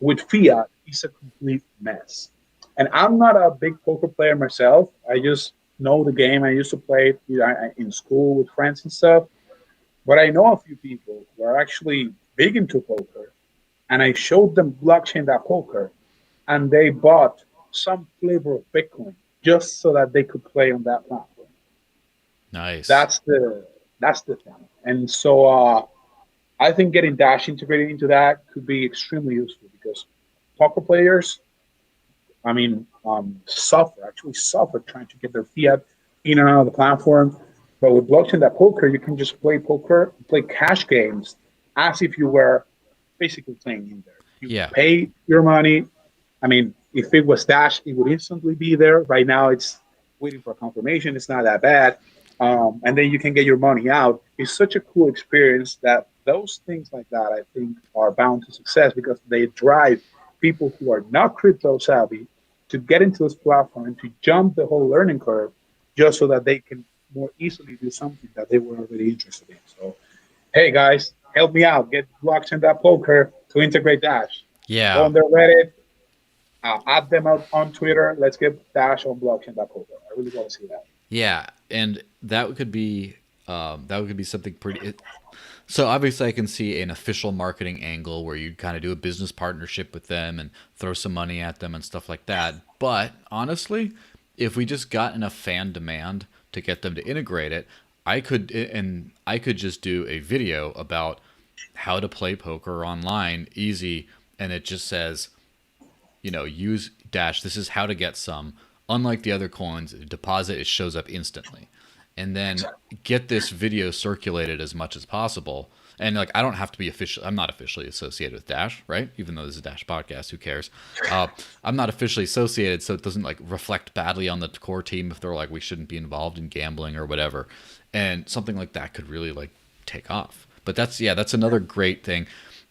with fiat is a complete mess. And I'm not a big poker player myself. I just know the game. I used to play it in school with friends and stuff. But I know a few people who are actually big into poker, and I showed them blockchain.poker, and they bought some flavor of Bitcoin just so that they could play on that platform. Nice. That's the thing. And so I think getting Dash integrated into that could be extremely useful because poker players, I mean, suffer trying to get their fiat in and out of the platform. But with blockchain.poker, you can just play poker, play cash games as if you were basically playing in there. You Yeah. pay your money. I mean, if it was Dash, it would instantly be there. Right now, it's waiting for confirmation. It's not that bad. And then you can get your money out. It's such a cool experience that those things like that, I think, are bound to success because they drive people who are not crypto savvy to get into this platform and to jump the whole learning curve just so that they can more easily do something that they were already interested in. So, hey guys, help me out. Get blockchain.poker to integrate Dash. Go Yeah. on their Reddit, add them out on Twitter. Let's get Dash on blockchain.poker. I really want to see that. Yeah, and that could be something pretty. So obviously, I can see an official marketing angle where you kind of do a business partnership with them and throw some money at them and stuff like that. But honestly, if we just got enough fan demand to get them to integrate it, I could just do a video about how to play poker online easy, and it just says, use Dash. This is how to get some. Unlike the other coins, deposit, it shows up instantly. And then get this video circulated as much as possible. And like, I don't have to be official. I'm not officially associated with Dash, right? Even though this is a Dash podcast, who cares? I'm not officially associated, so it doesn't like reflect badly on the core team if they're like, we shouldn't be involved in gambling or whatever. And something like that could really like take off. But that's another great thing.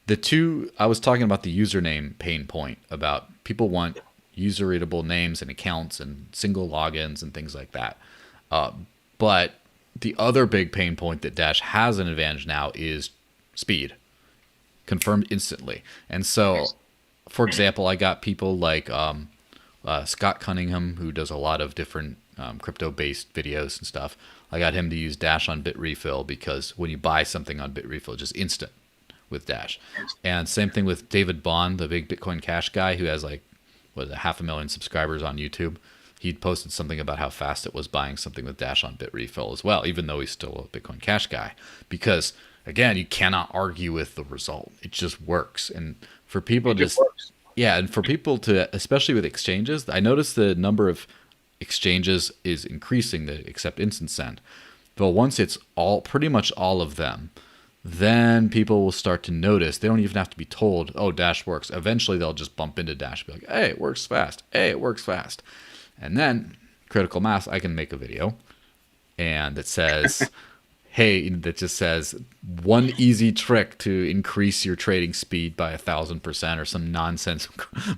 I was talking about the username pain point about people want user readable names and accounts and single logins and things like that. But the other big pain point that Dash has an advantage now is speed, confirmed instantly. And so, for example, I got people like Scott Cunningham, who does a lot of different crypto-based videos and stuff. I got him to use Dash on BitRefill because when you buy something on BitRefill, it's just instant with Dash. And same thing with David Bond, the big Bitcoin Cash guy who has like, 500,000 subscribers on YouTube. He'd posted something about how fast it was buying something with Dash on BitRefill as well, even though he's still a Bitcoin Cash guy. Because, again, you cannot argue with the result. It just works. And for people It just just works. yeah, and for people to, especially with exchanges, I noticed the number of exchanges is increasing that accept instant send. But once it's all pretty much all of them, then people will start to notice. They don't even have to be told, oh, Dash works. Eventually they'll just bump into Dash, be like, hey, it works fast. Hey, it works fast. And then critical mass, I can make a video and that says, hey, that just says one easy trick to increase your trading speed by 1,000% or some nonsense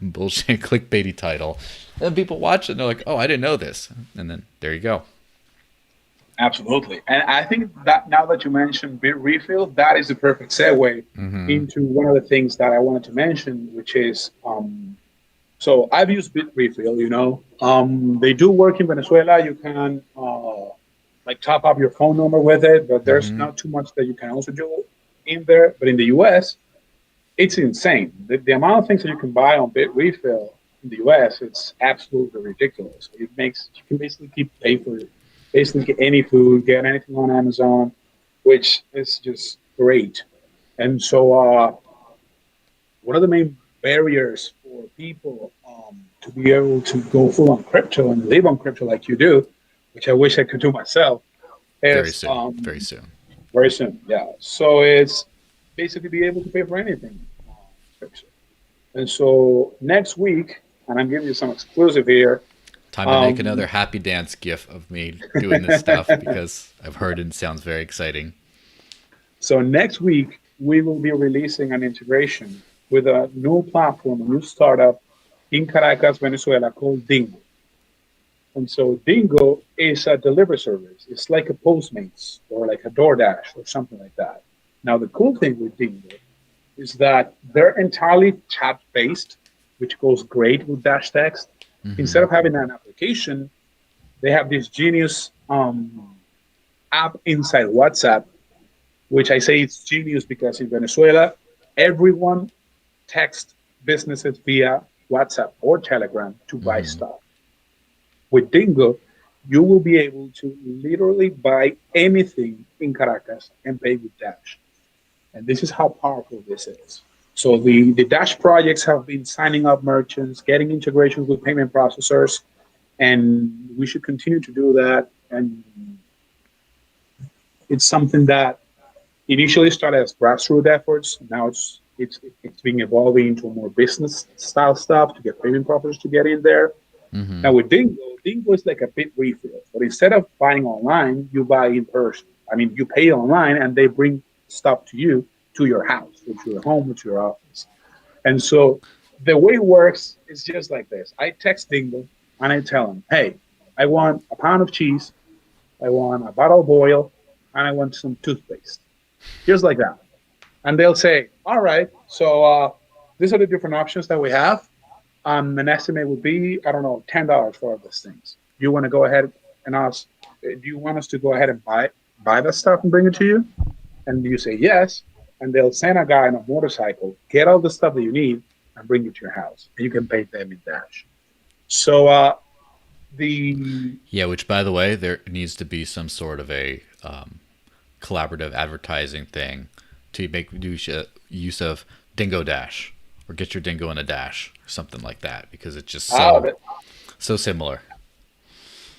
bullshit clickbaity title. And people watch it and they're like, oh, I didn't know this. And then there you go. Absolutely. And I think that now that you mentioned bit refill, that is the perfect segue into one of the things that I wanted to mention, which is so I've used bit refill, they do work in Venezuela. You can like top up your phone number with it, but there's not too much that you can also do in there. But in the US, it's insane. The amount of things that you can buy on bit refill in the US, it's absolutely ridiculous. It makes you can basically pay for basically get any food, get anything on Amazon, which is just great. And so one of the main barriers for people to be able to go full on crypto and live on crypto like you do, which I wish I could do myself, Very is soon. Very soon. very soon. Yeah. So it's basically be able to pay for anything. Crypto. And so next week, and I'm giving you some exclusive here. Time to make another happy dance gif of me doing this stuff because I've heard it sounds very exciting. So next week, we will be releasing an integration with a new platform, a new startup in Caracas, Venezuela called Dingo. And so Dingo is a delivery service. It's like a Postmates or like a DoorDash or something like that. Now, the cool thing with Dingo is that they're entirely chat-based, which goes great with Dash Text. Instead of having an application, they have this genius app inside WhatsApp, which I say it's genius because in Venezuela, everyone texts businesses via WhatsApp or Telegram to buy stuff. With Dingo, you will be able to literally buy anything in Caracas and pay with Dash. And this is how powerful this is. So the Dash projects have been signing up merchants, getting integrations with payment processors, and we should continue to do that. And it's something that initially started as grassroots efforts. Now it's been evolving into more business style stuff to get payment processors to get in there. Now with Dingo is like a bit refill, but instead of buying online, you buy in person. I mean, you pay online and they bring stuff to you, to your house, to your home, to your office. And so the way it works is just like this. I text Dingo and I tell him, hey, I want a pound of cheese, I want a bottle of oil, and I want some toothpaste. Just like that. And they'll say, all right, so these are the different options that we have. An estimate would be, I don't know, $10 for all these things. Do you want to go ahead and ask, do you want us to go ahead and buy the stuff and bring it to you? And you say yes, and they'll send a guy on a motorcycle, get all the stuff that you need, and bring it to your house. And you can pay them in Dash. So which by the way, there needs to be some sort of a collaborative advertising thing to make use of Dingo Dash, or get your Dingo in a Dash, or something like that, because it's just so similar.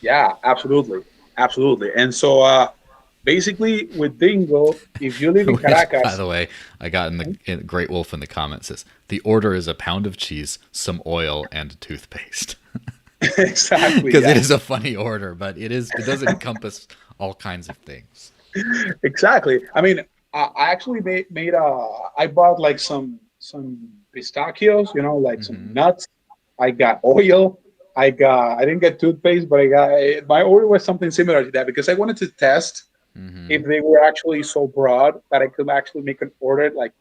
Yeah, absolutely. And so basically with Dingo, if you live in Caracas, by the way, I got in Great Wolf in the comments says the order is a pound of cheese, some oil, and toothpaste. Exactly, because it is a funny order, but it does encompass all kinds of things. Exactly. I mean, I actually made I bought like some pistachios, like some nuts. I got oil. I didn't get toothpaste, but my order was something similar to that because I wanted to test if they were actually so broad that I could actually make an order. Like,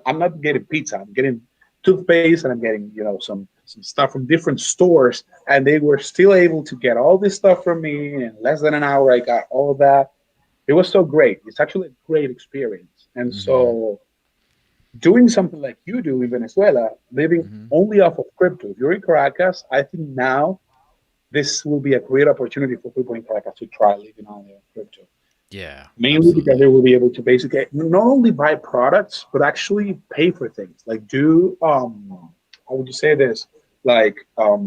I'm not getting pizza. I'm getting toothpaste and I'm getting, some stuff from different stores. And they were still able to get all this stuff from me in less than an hour. I got all of that. It was so great. It's actually a great experience. And so doing something like you do in Venezuela, living only off of crypto, if you're in Caracas, I think now this will be a great opportunity for people in Caracas to try living only on crypto. Yeah, Mainly because absolutely. they will be able to basically not only buy products but actually pay for things. Like do how would you say this? Like uh,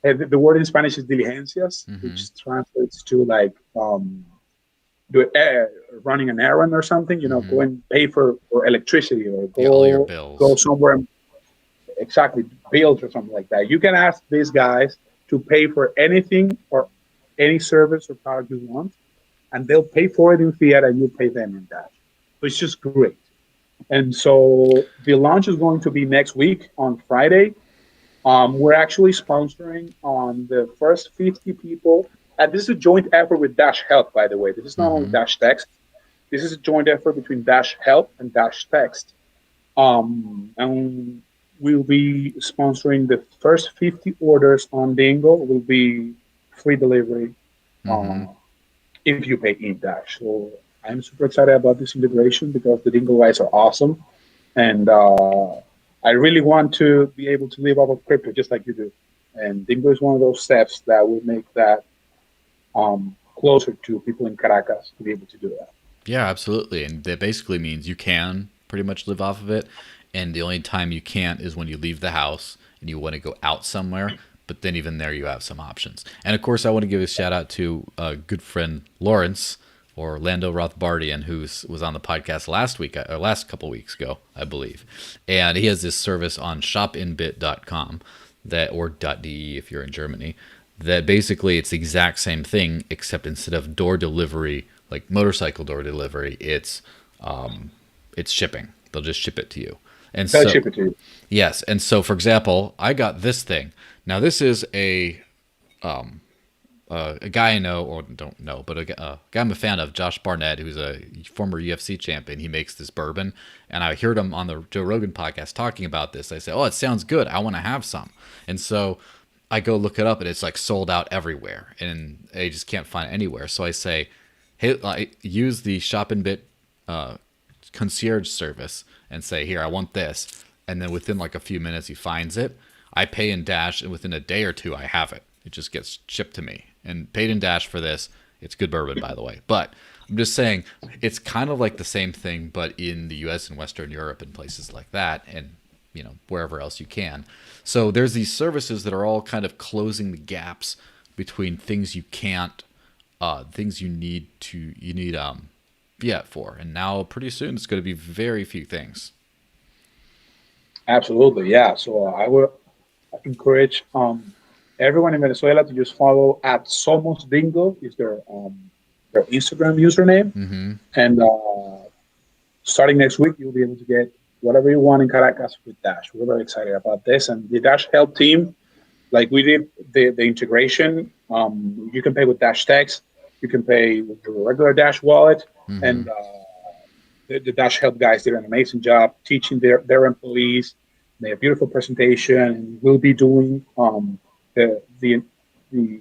the word in Spanish is diligencias, Mm-hmm. which translates to like do running an errand or something. Mm-hmm. Go and pay for electricity or Yeah, all your go bills. somewhere exactly bills or something like that. You can ask these guys to pay for anything or any service or product you want, and they'll pay for it in fiat, and you pay them in Dash. So it's just great. And so the launch is going to be next week on Friday. We're actually sponsoring on the first 50 people. And this is a joint effort with Dash Help, by the way. This is not only Mm-hmm. Dash Text. This is a joint effort between Dash Help and Dash Text. And we'll be sponsoring the first 50 orders on Dingo. Will be free delivery Mm-hmm. uh, if you pay in Dash. So I'm super excited about this integration because the Dingo guys are awesome. And I really want to be able to live off of crypto just like you do. And Dingo is one of those steps that will make that closer to people in Caracas to be able to do that. Yeah, absolutely. And that basically means you can pretty much live off of it. And the only time you can't is when you leave the house and you want to go out somewhere. But then even there, you have some options. And of course, I want to give a shout out to a good friend, Lawrence, or Orlando Rothbardian, who was on the podcast last week, or last couple weeks ago, I believe. And he has this service on shopinbit.com that, or .de if you're in Germany, that basically it's the exact same thing, except instead of door delivery, like motorcycle door delivery, it's shipping. They'll just ship it to you. And They'll so ship it to you. yes, and so for example, I got this thing. Now this is a guy I know or don't know, but a guy I'm a fan of, Josh Barnett, who's a former UFC champion. He makes this bourbon, and I heard him on the Joe Rogan podcast talking about this. I said, "Oh, it sounds good. I want to have some." And so I go look it up, and it's like sold out everywhere, and I just can't find it anywhere. So I say, "Hey, use the Shop and Bit concierge service and say, here, I want this." And then within like a few minutes, he finds it. I pay in Dash, and within a day or two, I have it. It just gets shipped to me. And paid in Dash for this. It's good bourbon, by the way. But I'm just saying, it's kind of like the same thing, but in the U.S. and Western Europe and places like that, and wherever else you can. So there's these services that are all kind of closing the gaps between things you can't, things you need fiat for, and now pretty soon it's going to be very few things. Absolutely, yeah. So I would encourage everyone in Venezuela to just follow at Somos Dingo is their Instagram username, Mm-hmm. and starting next week you'll be able to get whatever you want in Caracas with Dash. We're very excited about this, and the Dash Help team, like we did the integration. You can pay with Dash Text, you can pay with your regular Dash wallet, Mm-hmm. and the Dash Help guys did an amazing job teaching their employees. They have a beautiful presentation, and we'll be doing the, the the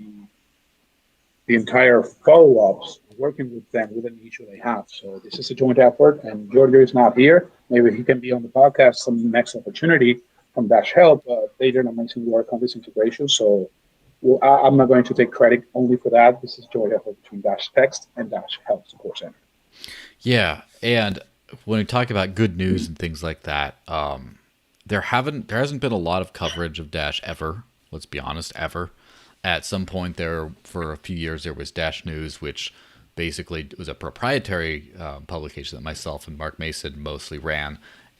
the entire follow-ups, working with them with an issue they have. So this is a joint effort, and Giorgio is not here. Maybe he can be on the podcast some next opportunity from Dash Help. They did amazing work on this integration. So well, I'm not going to take credit only for that. This is joint effort between Dash Text and Dash Help Support Center. Yeah, and when we talk about good news and things like that, there hasn't been a lot of coverage of Dash ever. Let's be honest, ever. At some point there, for a few years, there was Dash News, which basically was a proprietary publication that myself and Mark Mason mostly ran,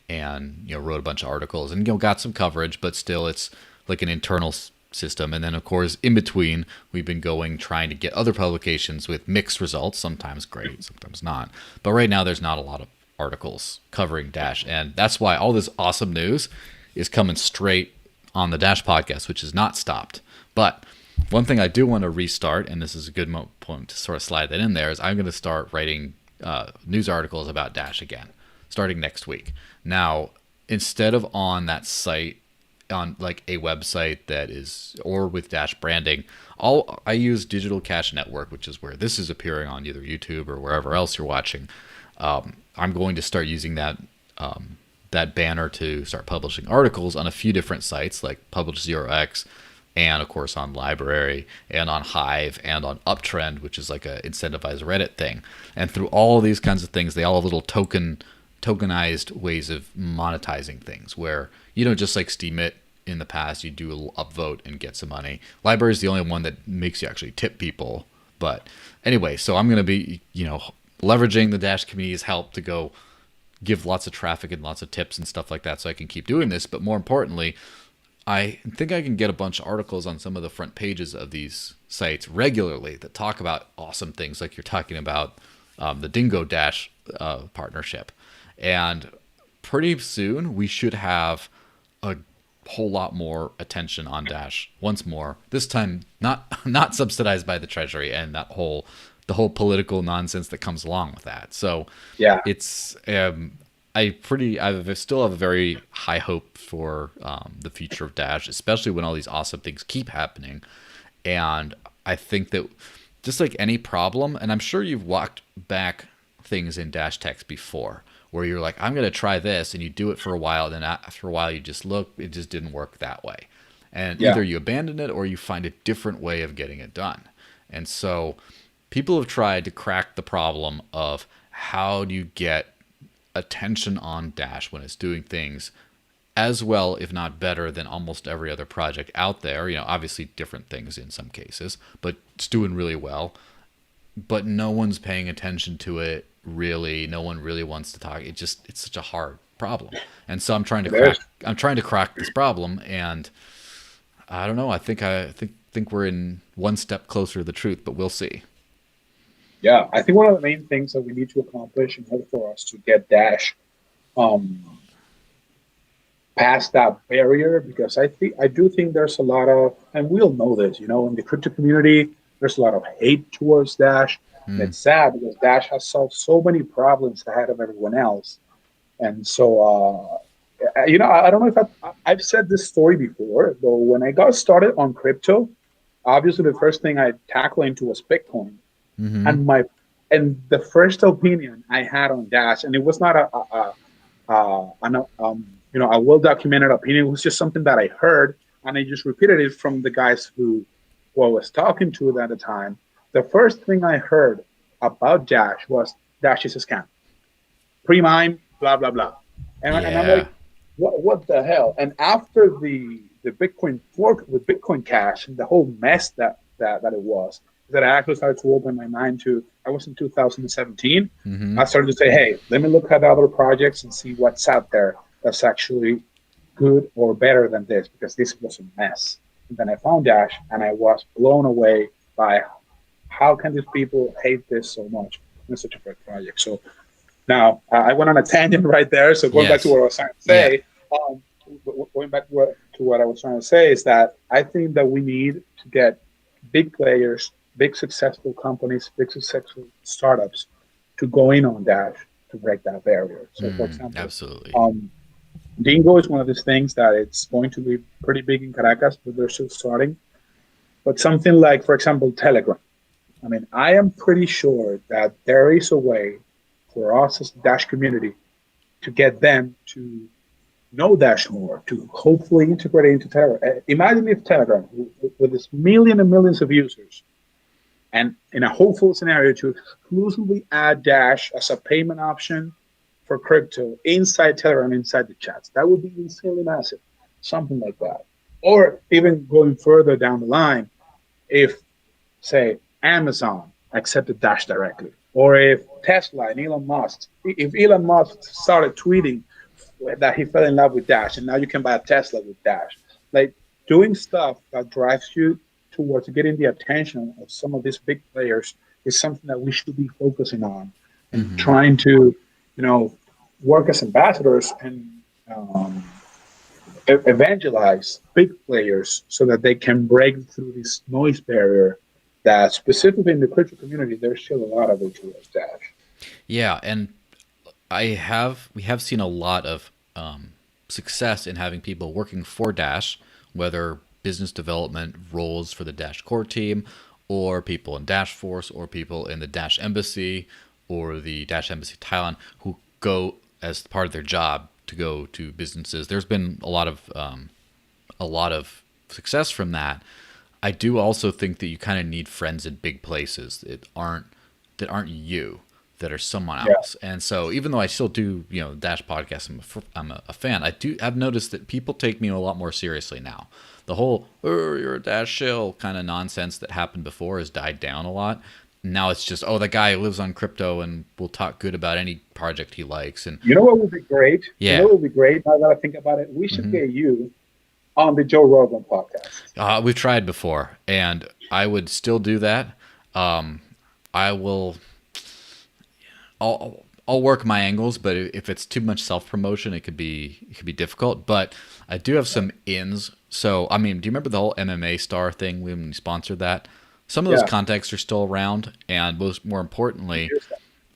and wrote a bunch of articles and got some coverage, but still it's like an internal system. And then of course in between we've been trying to get other publications with mixed results, sometimes great, sometimes not. But right now there's not a lot of articles covering Dash, and that's why all this awesome news is coming straight on the Dash podcast, which is not stopped. But one thing I do want to restart, and this is a good point to sort of slide that in there, is I'm going to start writing news articles about Dash again, starting next week. Now, instead of on that site, on like a website that is, or with Dash branding, I use Digital Cash Network, which is where this is appearing on either YouTube or wherever else you're watching. I'm going to start using that banner to start publishing articles on a few different sites like Publish0x, and of course on LBRY and on Hive and on Uptrend, which is like a incentivized Reddit thing. And through all of these kinds of things, they all have little tokenized ways of monetizing things where you don't just like Steam it in the past, you do a little upvote and get some money. LBRY is the only one that makes you actually tip people. But anyway, so I'm going to be, leveraging the Dash community's help to go give lots of traffic and lots of tips and stuff like that so I can keep doing this. But more importantly, I think I can get a bunch of articles on some of the front pages of these sites regularly that talk about awesome things like you're talking about the Dingo Dash partnership. And pretty soon we should have a whole lot more attention on Dash once more. This time not subsidized by the Treasury and the whole political nonsense that comes along with that. So yeah, it's I still have a very high hope for the future of Dash, especially when all these awesome things keep happening. And I think that just like any problem, and I'm sure you've walked back things in Dash Text before, where you're like, I'm going to try this, and you do it for a while, then after a while you just look, it just didn't work that way. And either you abandon it or you find a different way of getting it done. And so people have tried to crack the problem of how do you get attention on Dash when it's doing things as well, if not better, than almost every other project out there. Obviously different things in some cases, but it's doing really well. But no one's paying attention to it. Really, no one really wants to talk. It's such a hard problem, and so I'm trying to crack this problem, and I don't know. I think we're in one step closer to the truth, but we'll see. Yeah, I think one of the main things that we need to accomplish in order for us to get Dash past that barrier, because I do think there's a lot of, and we all know this, in the crypto community, there's a lot of hate towards Dash. And it's sad because Dash has solved so many problems ahead of everyone else. And so, I don't know if I've said this story before, though. When I got started on crypto, obviously the first thing I tackled into was Bitcoin. And the first opinion I had on Dash, and it was not a well-documented opinion. It was just something that I heard, and I just repeated it from the guys who I was talking to at the time. The first thing I heard about Dash was Dash is a scam, pre-mine, blah blah blah, and I'm like, what the hell? And after the Bitcoin fork with Bitcoin Cash and the whole mess that it was, that I actually started to open my mind to. I was in 2017. I started to say, hey, let me look at other projects and see what's out there that's actually good or better than this, because this was a mess. And then I found Dash, and I was blown away by how can these people hate this so much? It's such a great project. So now I went on a tangent right there. So going back to what I was trying to say, going back to what I was trying to say is that I think that we need to get big players, big successful companies, big successful startups to go in on Dash to break that barrier. So for example, absolutely. Dingo is one of these things that it's going to be pretty big in Caracas, but they're still starting. But something like, for example, Telegram. I mean, I am pretty sure that there is a way for us as the Dash community to get them to know Dash more, to hopefully integrate it into Telegram. Imagine if Telegram, with its millions and millions of users, and in a hopeful scenario to exclusively add Dash as a payment option for crypto inside Telegram, inside the chats. That would be insanely massive, something like that. Or even going further down the line, if, say, Amazon accepted Dash directly, or if Tesla and Elon Musk, if Elon Musk started tweeting that he fell in love with Dash, and now you can buy a Tesla with Dash. Like, doing stuff that drives you towards getting the attention of some of these big players is something that we should be focusing on and trying to, work as ambassadors and evangelize big players so that they can break through this noise barrier that specifically in the crypto community, there's still a lot of it towards Dash. Yeah, and we have seen a lot of success in having people working for Dash, whether business development roles for the Dash core team, or people in Dash Force, or people in the Dash Embassy, or the Dash Embassy Thailand, who go as part of their job to go to businesses. There's been a lot of success from that, I do also think that you kind of need friends in big places that aren't you, that are someone else. And so even though I still do, Dash podcast, I'm a fan. I've noticed that people take me a lot more seriously now. The whole you're a Dash shill kind of nonsense that happened before has died down a lot. Now it's just, the guy who lives on crypto and will talk good about any project he likes. And you know what would be great? Yeah. You know what would be great? Now that I think about it, we should get you on the Joe Rogan podcast. We've tried before, and I would still do that. I will. I'll work my angles, but if it's too much self promotion, it could be difficult. But I do have some ins. So do you remember the whole MMA star thing when we sponsored that? Some of those contacts are still around, and more importantly,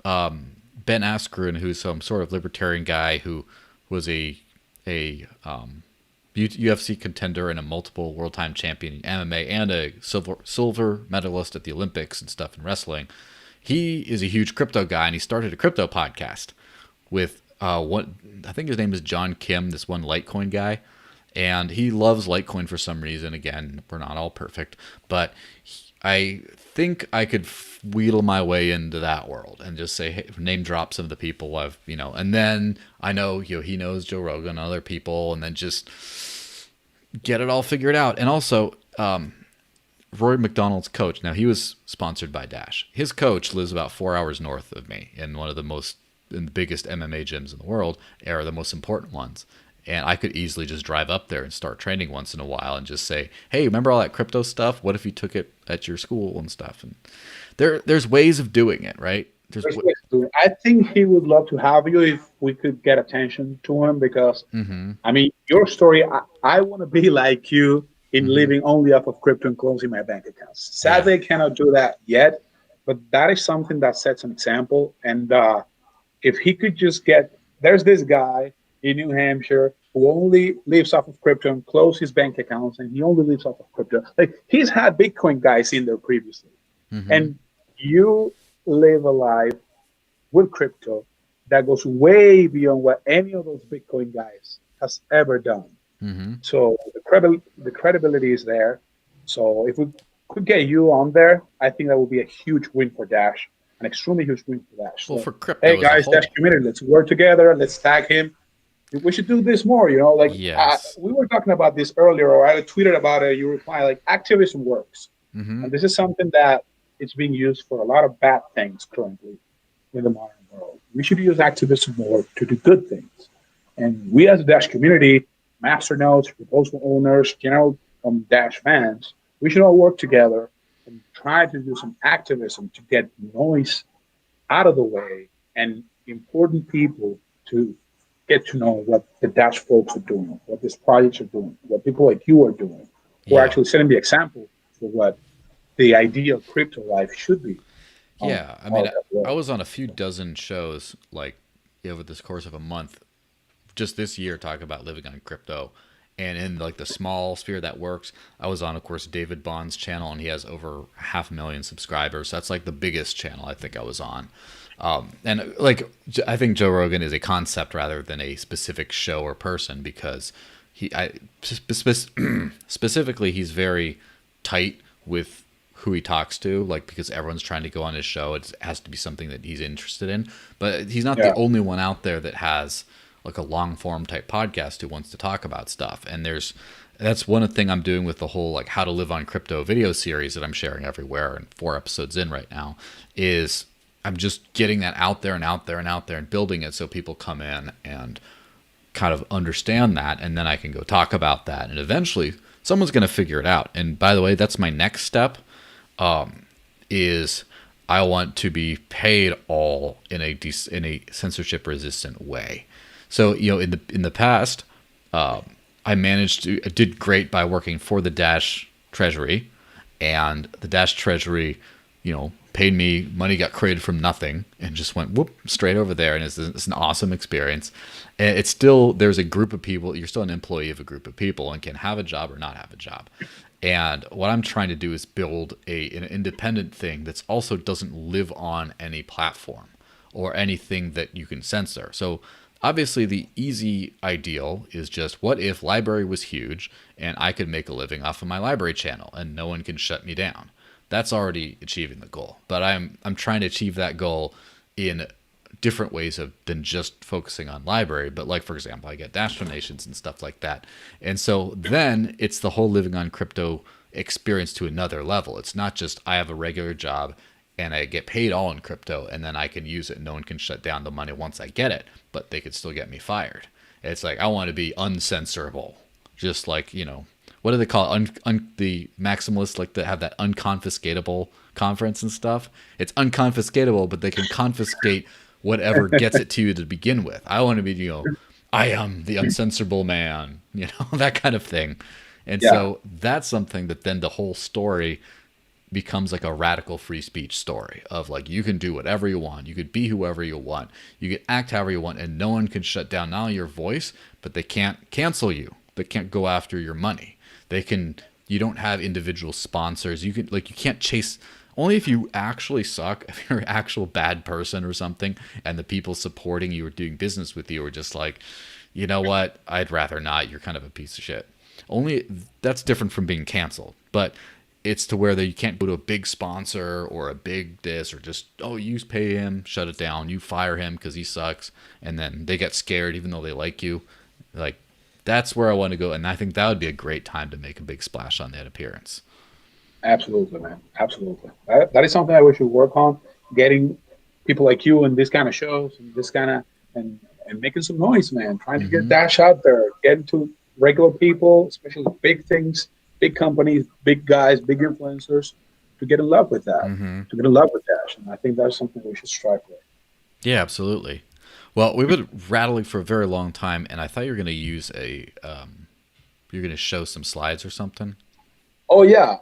Ben Askren, who's some sort of libertarian guy who was a UFC contender and a multiple world time champion in MMA and a silver medalist at the Olympics and stuff in wrestling. He is a huge crypto guy, and he started a crypto podcast with I think his name is John Kim, this one Litecoin guy, and he loves Litecoin for some reason. Again, we're not all perfect, but I think I could wheedle my way into that world and just say, hey, name drop some of the people I've, and then I know, he knows Joe Rogan and other people, and then just get it all figured out. And also, Rory McDonald's coach. Now, he was sponsored by Dash. His coach lives about 4 hours north of me in one of the biggest MMA gyms in the world, or the most important ones. And I could easily just drive up there and start training once in a while and just say, hey, remember all that crypto stuff? What if you took it at your school and stuff? And there's ways of doing it, right? There's ways to do it. I think he would love to have you if we could get attention to him because, your story, I want to be like you in living only off of crypto and closing my bank accounts. Sadly, I cannot do that yet, but that is something that sets an example. And if he could just there's this guy in New Hampshire who only lives off of crypto and close his bank accounts, and he only lives off of crypto. Like, he's had Bitcoin guys in there previously. And you live a life with crypto that goes way beyond what any of those Bitcoin guys has ever done. So the credibility is there. So if we could get you on there, I think that would be a huge win for Dash, an extremely huge win for Dash. Well, for crypto, hey guys, Dash community, let's work together. Let's tag him. We should do this more. We were talking about this earlier, or I tweeted about it. You replied, like, activism works, and this is something that it's being used for a lot of bad things currently in the modern world. We should use activism more to do good things. And we, as the Dash community, masternodes, proposal owners, general Dash fans, we should all work together and try to do some activism to get noise out of the way and important people to get to know what the Dash folks are doing, what these projects are doing, what people like you are doing, who are actually setting the example for what the ideal crypto life should be. Yeah, I was on a few dozen shows, like, over this course of a month, just this year, talking about living on crypto. And in, like, the small sphere that works, I was on, of course, David Bond's channel, and he has over 500,000 subscribers. That's, like, the biggest channel I think I was on. And, like, I think Joe Rogan is a concept rather than a specific show or person, because specifically he's very tight with who he talks to, like, because everyone's trying to go on his show. It has to be something that he's interested in. But he's not the only one out there that has, like, a long form type podcast who wants to talk about stuff. And that's one thing I'm doing with the whole, like, how to live on crypto video series that I'm sharing everywhere, and 4 episodes in right now, is I'm just getting that out there and out there and out there and building it so people come in and kind of understand that, and then I can go talk about that, and eventually someone's going to figure it out. And by the way, that's my next step, is I want to be paid all in a censorship resistant way. So, in the past, I did great by working for the Dash Treasury, and the Dash Treasury, paid me money, got created from nothing, and just went whoop straight over there. And it's an awesome experience. And it's still, there's a group of people, you're still an employee of a group of people and can have a job or not have a job. And what I'm trying to do is build an independent thing that's also doesn't live on any platform or anything that you can censor. So obviously the easy ideal is just, what if LBRY was huge and I could make a living off of my LBRY channel and no one can shut me down? That's already achieving the goal. But I'm trying to achieve that goal in different ways than just focusing on LBRY. But like, for example, I get Dash donations and stuff like that. And so then it's the whole living on crypto experience to another level. It's not just I have a regular job and I get paid all in crypto and then I can use it and no one can shut down the money once I get it, but they could still get me fired. It's like, I want to be uncensorable. Just like, what do they call it? The maximalists like to have that unconfiscatable conference and stuff. It's unconfiscatable, but they can confiscate whatever gets it to you to begin with. I want to be, I am the uncensorable man, that kind of thing. And so that's something that then the whole story becomes like a radical free speech story of like, you can do whatever you want. You could be whoever you want. You can act however you want, and no one can shut down not only your voice, but they can't cancel you. They can't go after your money. You don't have individual sponsors. You can't chase. Only if you actually suck, if you're an actual bad person or something, and the people supporting you or doing business with you are just like, you know what, I'd rather not. You're kind of a piece of shit. Only that's different from being canceled. But it's to where you can't go to a big sponsor or a big this or just, you pay him, shut it down. You fire him because he sucks. And then they get scared even though they like you. Like, that's where I want to go. And I think that would be a great time to make a big splash on that appearance. Absolutely, man. Absolutely. That is something that we should work on, getting people like you in this kind of shows and this kind of, and making some noise, man. Trying to get Dash out there, getting to regular people, especially big things, big companies, big guys, big influencers, to get in love with that, to get in love with Dash. And I think that's something we should strive for. Yeah, absolutely. Well, we've been rattling for a very long time, and I thought you were going to use you're going to show some slides or something. Oh, yeah.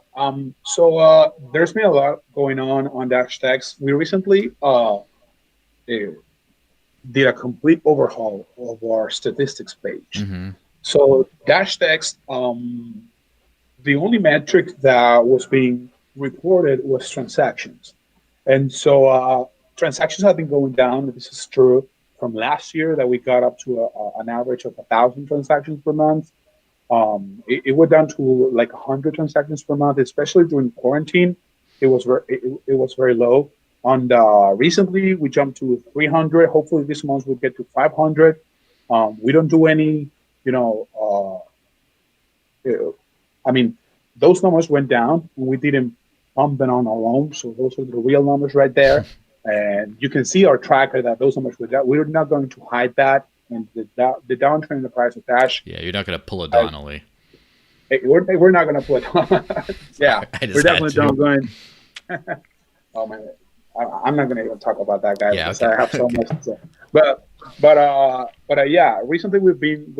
So there's been a lot going on Dash Text. We recently did a complete overhaul of our statistics page. So Dash Text, the only metric that was being reported was transactions. And so transactions have been going down. This is true from last year that we got up to an average of 1,000 transactions per month. It went down to like 100 transactions per month, especially during quarantine. It was very low. And recently we jumped to 300. Hopefully this month we'll get to 500. We don't do any, those numbers went down and we didn't pump them on our own. So those are the real numbers right there. And you can see our tracker that those numbers were down. We're not going to hide that. And the downtrend in the price of Dash. Yeah, you're not going to pull a Donnelly. We're not going to pull a Donnelly. Yeah, we're definitely not going. Oh man, I'm not going to even talk about that, guys. Yeah, okay. I have so much to say. But yeah, recently we've been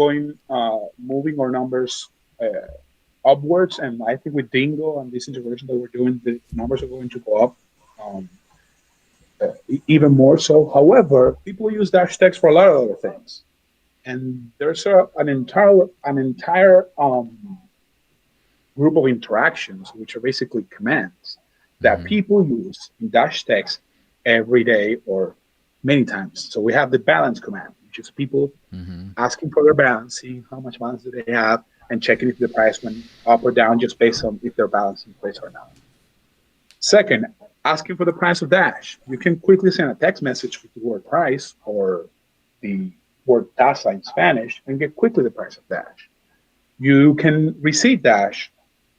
moving our numbers upwards, and I think with Dingo and this integration that we're doing, the numbers are going to go up. Even more so. However, people use Dash Text for a lot of other things, and there's an entire group of interactions, which are basically commands that people use in Dash Text every day or many times. So we have the balance command, which is people asking for their balance, seeing how much balance do they have, and checking if the price went up or down just based on if their balance in place or not. Second, asking for the price of Dash. You can quickly send a text message with the word price or the word tasa in Spanish and get quickly the price of Dash. You can receive Dash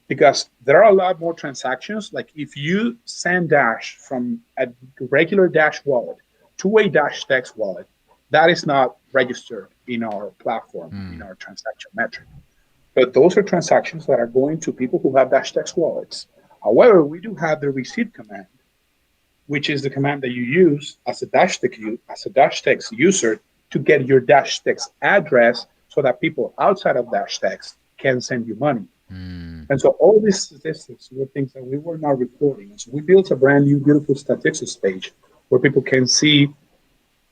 because there are a lot more transactions. Like if you send Dash from a regular Dash wallet to a Dash Text wallet, that is not registered in our platform, in our transaction metric. But those are transactions that are going to people who have Dash Text wallets. However, we do have the receive command, which is the command that you use as a Dash Text user to get your Dash Text address so that people outside of Dash Text can send you money. And so all these statistics were things that we were not reporting. And so we built a brand new, beautiful statistics page where people can see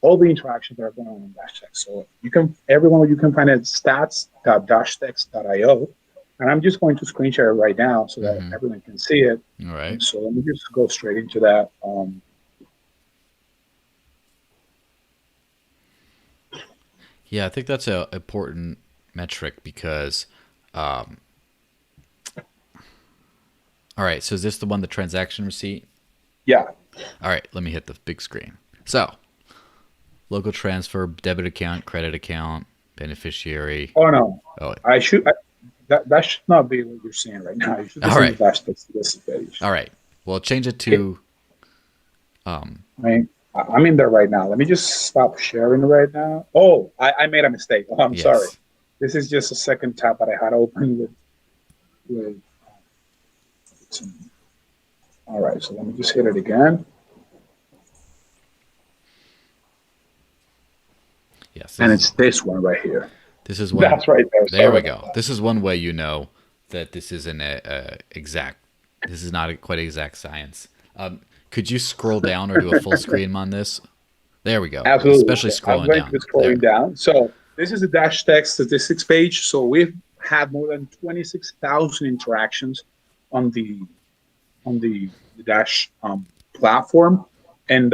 all the interactions that are going on in Dash Text. So you can find it at stats.dashtext.io. And I'm just going to screen share it right now so that everyone can see it. All right. And so let me just go straight into that. Yeah, I think that's an important metric because, all right, so is this the one, the transaction receipt? Yeah. All right, let me hit the big screen. So, local transfer, debit account, credit account, beneficiary. Oh no, Oh, I should. That should not be what you're seeing right now. You should be all seeing the right. Dash Text this page. All right. Well, change it Okay. to, I mean, I'm in there right now. Let me just stop sharing right now. Oh, I made a mistake. Oh, I'm sorry. yes. This is just a second tab that I had open with. Some, all right, so let me just hit it again. Yes. And it's this one right here. This is one. That's right there. There Sorry we about go. that. This is one way you know that this isn't a exact. This is not quite exact science. Could you scroll down or do a full screen on this? There we go. Absolutely. Especially So I'm scrolling going to down. be There. scrolling down. So this is the Dash Text statistics page. So we've had more than 26,000 interactions on the Dash platform, and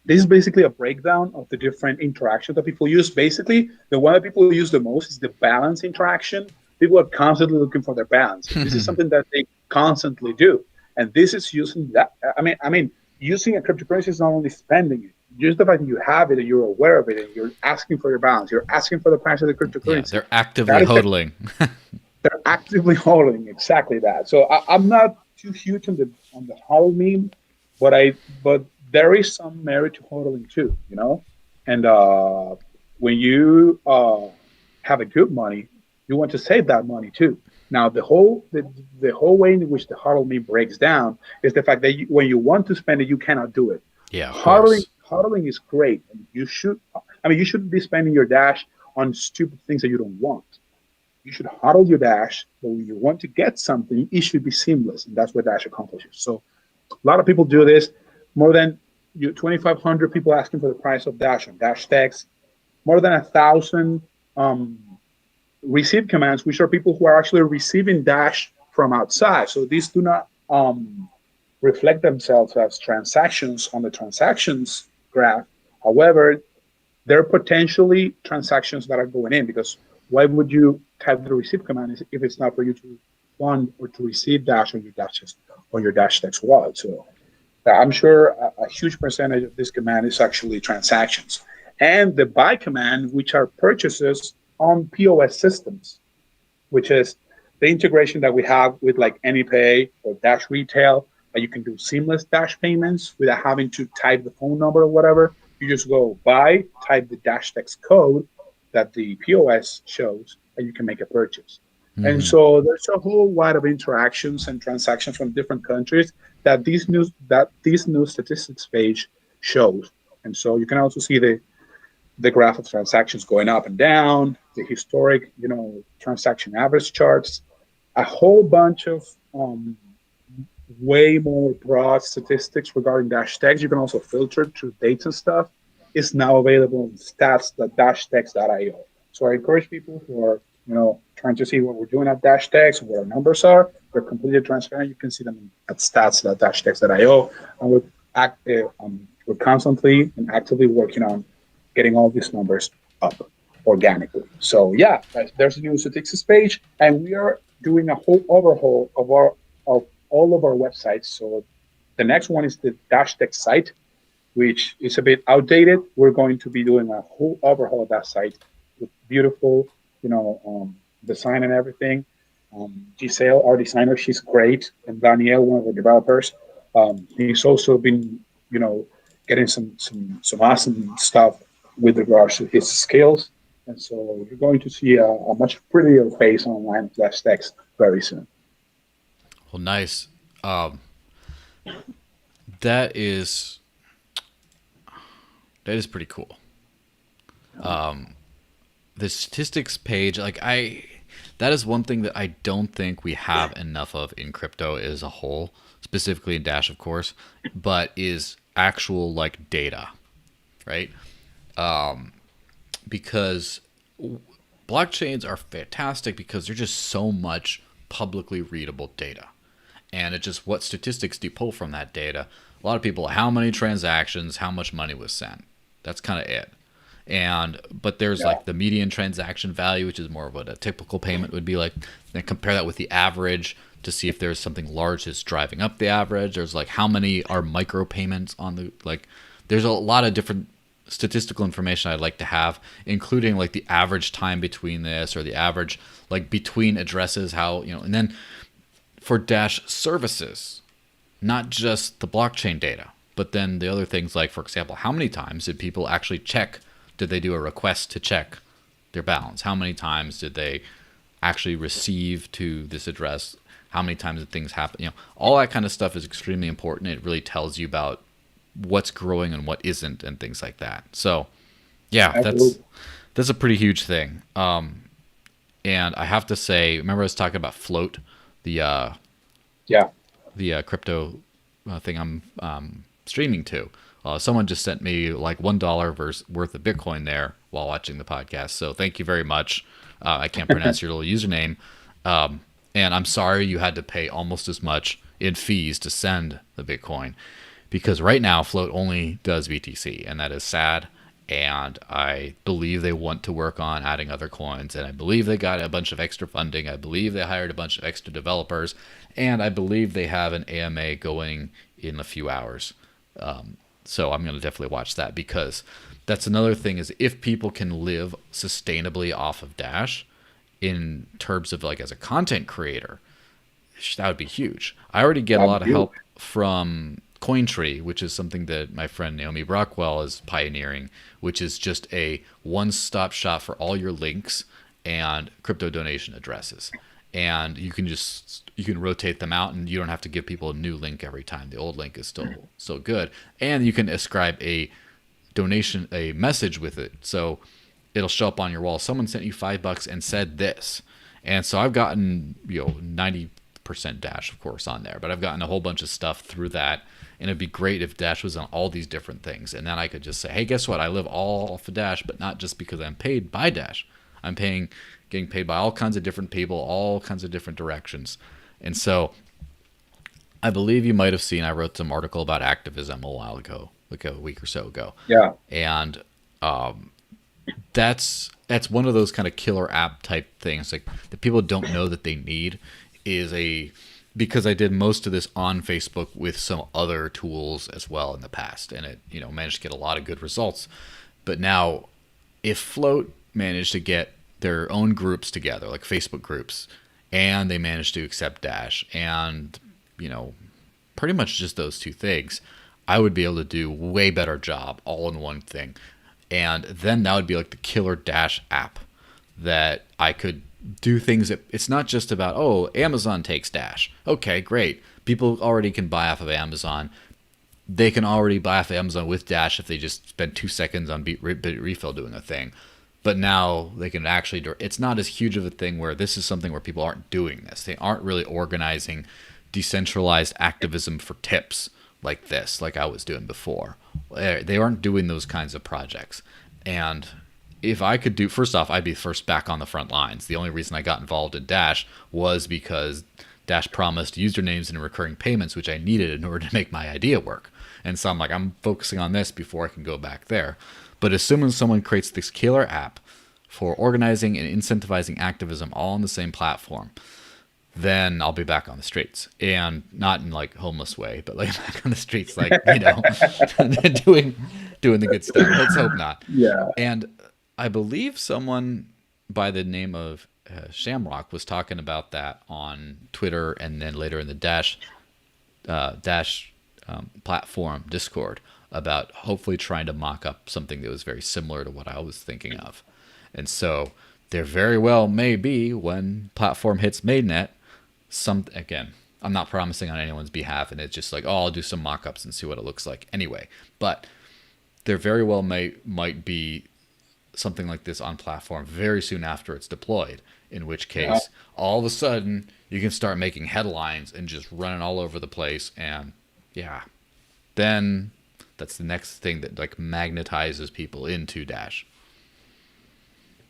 this is basically a breakdown of the different interactions that people use. Basically, the one that people use the most is the balance interaction. People are constantly looking for their balance. This is something that they constantly do, and this is using that. I mean, using a cryptocurrency is not only spending it. Just the fact that you have it and you're aware of it and you're asking for your balance, you're asking for the price of the Yeah, cryptocurrency. they're actively That is hodling. they're actively holding exactly that. So I'm not too huge on the hodl meme, but there is some merit to hodling too, you know. And when you have a good money, you want to save that money too. Now the whole way in which the hodl meme breaks down is the fact that when you want to spend it, you cannot do it. Yeah, of Hodling course. hodling is great, and you should. I mean, you shouldn't be spending your dash on stupid things that you don't want. You should hodl your dash, but when you want to get something, it should be seamless, and that's what Dash accomplishes. So a lot of people do this. More than 2,500 people asking for the price of Dash on Dash Text. More than 1,000 um, receive commands, which are people who are actually receiving Dash from outside. So these do not reflect themselves as transactions on the transactions graph. However, they're potentially transactions that are going in, because why would you type the receive command if it's not for you to fund or to receive Dash on your Dash Text wallet? So I'm sure a huge percentage of this command is actually transactions. And the buy command, which are purchases on POS systems, which is the integration that we have with like AnyPay or Dash Retail, that you can do seamless Dash payments without having to type the phone number or whatever. You just go buy, type the Dash Text code that the POS shows, and you can make a purchase. And Hmm. so there's a whole wide of interactions and transactions from different countries that this new statistics page shows. And so you can also see the graph of transactions going up and down, the historic, transaction average charts, a whole bunch of way more broad statistics regarding Dash Text. You can also filter through dates and stuff. It's now available in stats.dashtext.io. So I encourage people who are, trying to see what we're doing at Dash Text, what our numbers are. They're completely transparent. You can see them at stats.dashtext.io. And we're constantly and actively working on getting all these numbers up organically. So yeah, there's a new statistics page, and we are doing a whole overhaul of all of our websites. So the next one is the Dash Text site, which is a bit outdated. We're going to be doing a whole overhaul of that site with beautiful, design and everything. Giselle, our designer, she's great, and Daniel, one of the developers, he's also been, getting some awesome stuff with regards to his skills. And so you're going to see a much prettier face online of Dash Text very soon. Well, nice. Um, that is pretty cool. The statistics page, that is one thing that I don't think we have enough of in crypto as a whole, specifically in Dash, of course, but is actual like data, right? Because blockchains are fantastic because there's just so much publicly readable data. And it's just what statistics do you pull from that data? A lot of people, how many transactions, how much money was sent. That's kind of it. But there's like the median transaction value, which is more of what a typical payment would be like. Then compare that with the average to see if there's something large that's driving up the average. There's like how many are micro payments on the like. There's a lot of different statistical information I'd like to have, including like the average time between this or the average like between addresses, how, and then for Dash services, not just the blockchain data, but then the other things like, for example, how many times did people actually check? Did they do a request to check their balance? How many times did they actually receive to this address? How many times did things happen? All that kind of stuff is extremely important. It really tells you about what's growing and what isn't and things like that. So yeah, that's a pretty huge thing. And I have to say, remember I was talking about Float, the crypto thing I'm streaming to. Someone just sent me like $1 worth of Bitcoin there while watching the podcast. So thank you very much. I can't pronounce your little username. And I'm sorry you had to pay almost as much in fees to send the Bitcoin, because right now Float only does BTC, and that is sad. And I believe they want to work on adding other coins, and I believe they got a bunch of extra funding. I believe they hired a bunch of extra developers, and I believe they have an AMA going in a few hours. So I'm going to definitely watch that, because that's another thing, is if people can live sustainably off of Dash in terms of like as a content creator, that would be huge. I already get a lot of help from Cointree, which is something that my friend Naomi Brockwell is pioneering, which is just a one-stop shop for all your links and crypto donation addresses. And you can rotate them out, and you don't have to give people a new link every time. The old link is still good. And you can ascribe a donation, a message with it. So it'll show up on your wall. Someone sent you $5 and said this. And so I've gotten 90% Dash, of course, on there, but I've gotten a whole bunch of stuff through that. And it'd be great if Dash was on all these different things. And then I could just say, hey, guess what? I live all off of Dash, but not just because I'm paid by Dash. I'm getting paid by all kinds of different people, all kinds of different directions. And so I believe you might have seen, I wrote some article about activism a while ago, like a week or so ago. Yeah. And that's one of those kind of killer app type things, like that people don't know that they need, because I did most of this on Facebook with some other tools as well in the past, and it managed to get a lot of good results. But now, if Float managed to get their own groups together, like Facebook groups, and they managed to accept Dash, and pretty much just those two things, I would be able to do way better job all in one thing. And then that would be like the killer Dash app that I could do things that it's not just about, oh, Amazon takes Dash. Okay, great. People already can buy off of Amazon. They can already buy off of Amazon with Dash if they just spend 2 seconds on Bit Refill doing a thing. But now they can actually it's not as huge of a thing where this is something where people aren't doing this. They aren't really organizing decentralized activism for tips like this, like I was doing before. They aren't doing those kinds of projects. And if I could do, first off, I'd be first back on the front lines. The only reason I got involved in Dash was because Dash promised usernames and recurring payments, which I needed in order to make my idea work. And so I'm like, I'm focusing on this before I can go back there. But as soon as someone creates this killer app for organizing and incentivizing activism all on the same platform, then I'll be back on the streets, and not in like homeless way, but like back on the streets, like, doing the good stuff. Let's hope not. Yeah. And I believe someone by the name of Shamrock was talking about that on Twitter, and then later in the Dash platform Discord, about hopefully trying to mock up something that was very similar to what I was thinking of. And so there very well may be, when platform hits mainnet, again, I'm not promising on anyone's behalf, and it's just like, oh, I'll do some mock-ups and see what it looks like anyway. But there very well might be something like this on platform very soon after it's deployed, in which case all of a sudden you can start making headlines and just running all over the place. And then that's the next thing that like magnetizes people into Dash.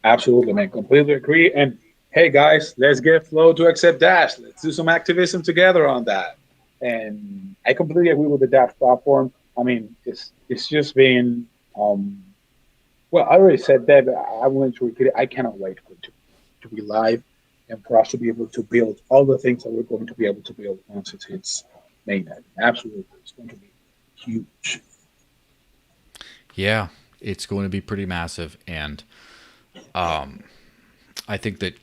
Absolutely, man. Completely agree. And hey, guys, let's get Flow to accept Dash. Let's do some activism together on that. And I completely agree with the Dash platform. I mean, it's just been Well, I already said that, but I'm going to repeat it. I cannot wait for it to be live and for us to be able to build all the things that we're going to be able to build once it hits mainnet. Absolutely. It's going to be huge. Yeah, it's going to be pretty massive, and I think that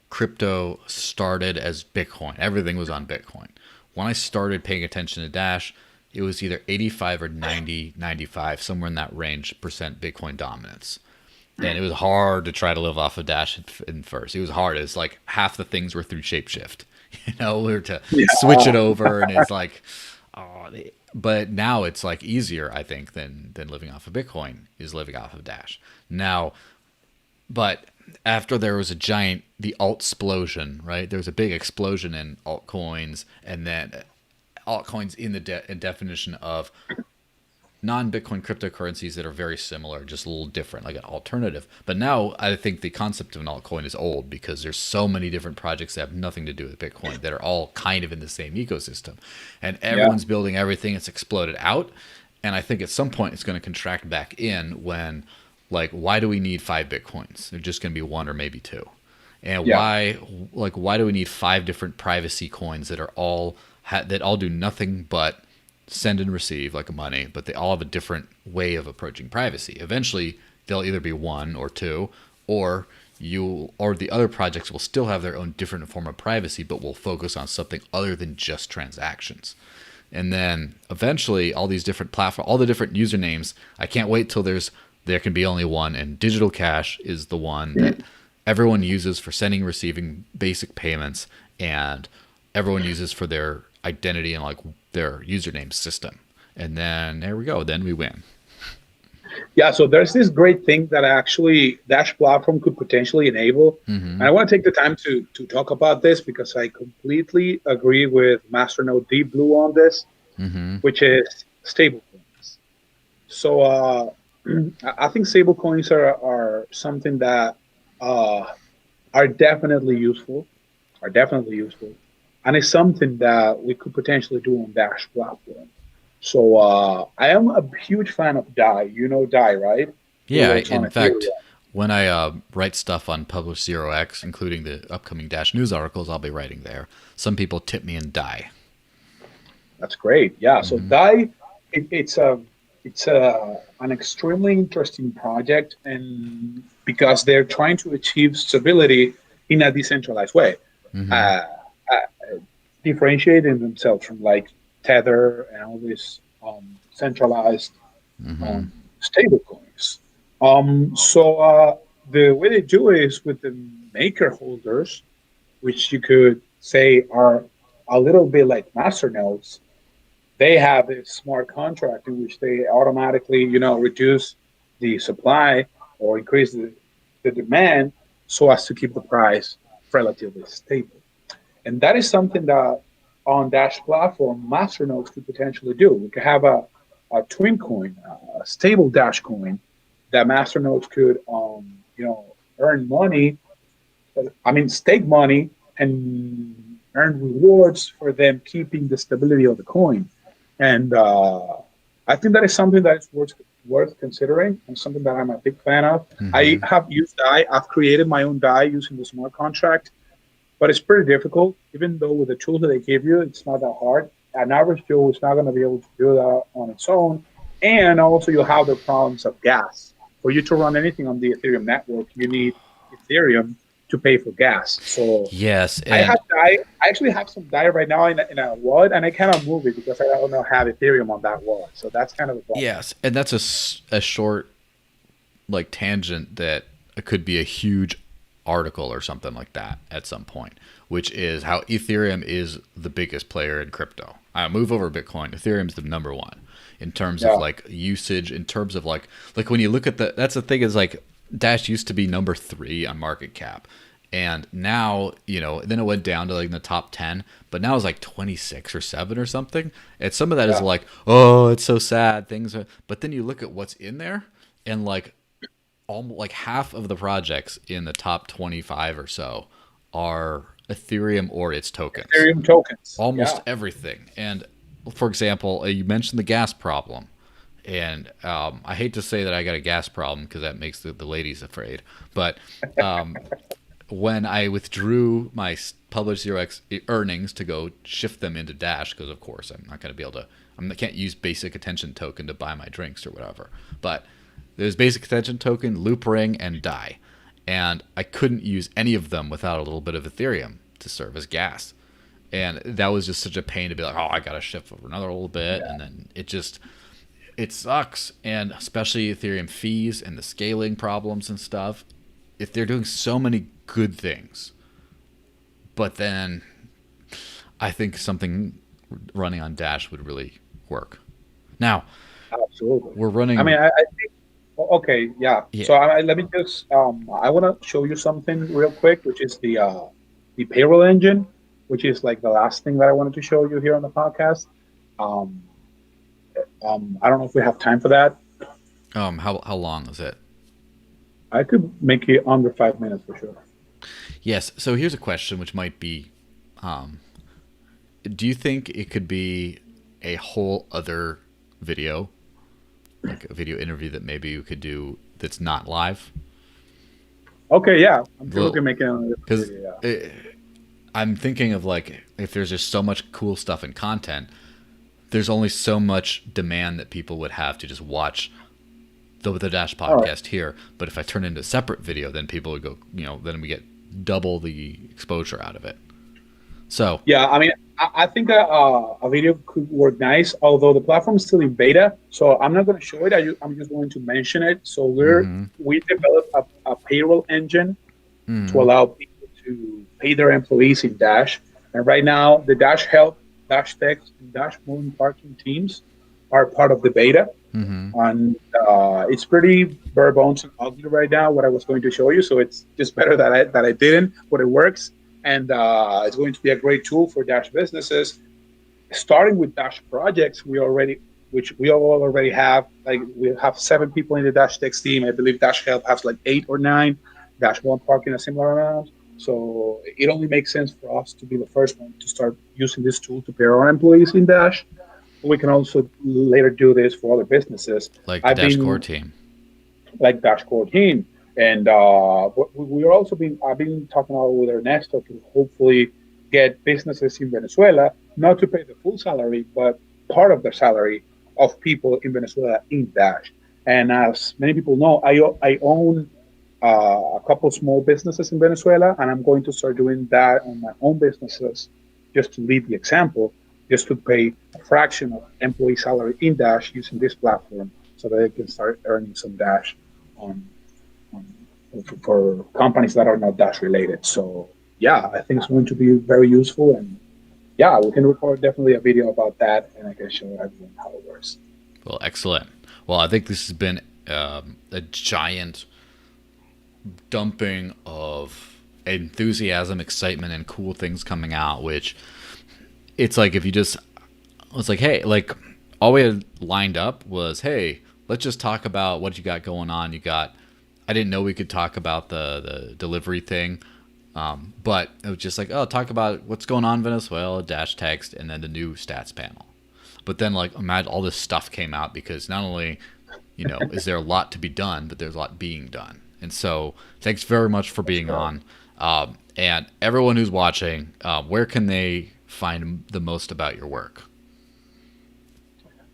crypto started as Bitcoin. Everything was on Bitcoin. When I started paying attention to Dash, it was either 85 or 90, 95, somewhere in that range percent Bitcoin dominance. And it was hard to try to live off of Dash in first. It was hard. It's like half the things were through Shapeshift. We were to Yeah. switch it over, and it's like, oh, but now it's like easier, I think, than living off of Bitcoin is living off of Dash. Now, but after there was the alt explosion, right? There was a big explosion in altcoins, and then altcoins in the definition of non-Bitcoin cryptocurrencies that are very similar, just a little different, like an alternative. But now I think the concept of an altcoin is old because there's so many different projects that have nothing to do with Bitcoin that are all kind of in the same ecosystem. And everyone's building everything. It's exploded out. And I think at some point it's going to contract back in when, like, why do we need 5 Bitcoins? They're just going to be 1 or maybe 2. And why do we need 5 different privacy coins that are all that all do nothing but send and receive like money, but they all have a different way of approaching privacy. Eventually, they'll either be 1 or 2, or the other projects will still have their own different form of privacy, but will focus on something other than just transactions. And then eventually, all these different platforms, all the different usernames. I can't wait till there can be only one, and digital cash is the one that everyone uses for sending, receiving basic payments, and everyone uses for their identity and like their username system. And then there we go. Then we win. Yeah, so there's this great thing that actually Dash platform could potentially enable. And I want to take the time to talk about this because I completely agree with Masternode Deep Blue on this, which is stablecoins. So I think stablecoins are something that are definitely useful, and it's something that we could potentially do on Dash platform. So I am a huge fan of DAI. You know DAI, right? Yeah, in fact, when I write stuff on Publish 0x, including the upcoming Dash news articles I'll be writing there, some people tip me in DAI. That's great. Yeah, so DAI, it's an extremely interesting project, and because they're trying to achieve stability in a decentralized way, differentiating themselves from like Tether and all these centralized stable coins. So the way they do it is with the maker holders, which you could say are a little bit like masternodes. They have a smart contract in which they automatically, reduce the supply or increase the demand so as to keep the price relatively stable. And that is something that on Dash platform, masternodes could potentially do. We could have a twin coin, a stable Dash coin that masternodes could, earn money. Stake money and earn rewards for them keeping the stability of the coin. And I think that is something that is worth considering and something that I'm a big fan of. I have used DAI. I've created my own DAI using the smart contract. But it's pretty difficult, even though with the tools that they give you, it's not that hard. An average Joe is not going to be able to do that on its own. And also you'll have the problems of gas. For you to run anything on the Ethereum network, you need Ethereum to pay for gas. So yes, I have DAI. I actually have some DAI right now in a wallet, and I cannot move it because I don't have Ethereum on that wallet. So that's kind of the problem. Yes, and that's a short tangent that could be a huge article or something like that at some point, which is how Ethereum is the biggest player in crypto. I move over Bitcoin. Ethereum's the number one in terms of usage, in terms of like when you look at that's the thing is like Dash used to be number 3 on market cap. And now, then it went down to like in the top 10, but now it's like 26 or 7 or something. And some of that is like, oh, it's so sad. But then you look at what's in there and almost half of the projects in the top 25 or so are Ethereum or its tokens. Ethereum tokens. Almost everything. And for example, you mentioned the gas problem. And I hate to say that I got a gas problem because that makes the ladies afraid. But um, when I withdrew my published 0x earnings to go shift them into Dash, because of course I'm not going to be able to, I can't use basic attention token to buy my drinks or whatever. But there's basic attention token, loop ring, and Dai. And I couldn't use any of them without a little bit of Ethereum to serve as gas. And that was just such a pain to be like, oh, I got to shift over another little bit. And then it sucks. And especially Ethereum fees and the scaling problems and stuff. If they're doing so many good things, but then I think something running on Dash would really work. Now, Absolutely. we're running. I mean, I think, okay, yeah. Yeah. So let me just, I want to show you something real quick, which is the payroll engine, which is like the last thing that I wanted to show you here on the podcast. Um, I don't know if we have time for that. How long is it? I could make it under 5 minutes for sure. Yes. So here's a question, which might be, do you think it could be a whole other video, like a video interview that maybe you could do that's not live? Okay, yeah. I'm sure we can make it on Because video, yeah. I'm thinking of like, if there's just so much cool stuff and content, there's only so much demand that people would have to just watch the Dash podcast here. But if I turn it into a separate video, then people would go, then we get double the exposure out of it. So Yeah, I mean, I think a video could work nice, although the platform is still in beta. So I'm not going to show it. I'm just going to mention it. So we developed a payroll engine to allow people to pay their employees in Dash. And right now, the Dash Help, Dash Text, and Dash Moving Parking teams are part of the beta. And it's pretty bare bones and ugly right now, what I was going to show you. So it's just better that I didn't, but it works. And it's going to be a great tool for Dash businesses. Starting with Dash projects, we all already have. Like, we have 7 people in the Dash Text team. I believe Dash Help has like 8 or 9. Dash One Parking a similar amount. So it only makes sense for us to be the first one to start using this tool to pay our employees in Dash. We can also later do this for other businesses, like the Dash Core team. Like Dash Core team. And I've been talking about with Ernesto to hopefully get businesses in Venezuela not to pay the full salary, but part of their salary of people in Venezuela in Dash. And as many people know, I own a couple small businesses in Venezuela, and I'm going to start doing that on my own businesses just to lead the example, just to pay a fraction of employee salary in Dash using this platform so that they can start earning some Dash for companies that are not Dash related. So yeah, I think it's going to be very useful, and yeah, we can record definitely a video about that, and I can show everyone how it works. Well, excellent. Well, I think this has been a giant dumping of enthusiasm, excitement, and cool things coming out, which it's like it's like, hey, like all we had lined up was, hey, let's just talk about what you got going on. I didn't know we could talk about the delivery thing, but it was just like, oh, talk about what's going on in Venezuela, Dash Text, and then the new stats panel. But then, like, imagine all this stuff came out because not only, is there a lot to be done, but there's a lot being done. And so thanks very much for being on. And everyone who's watching, where can they find the most about your work?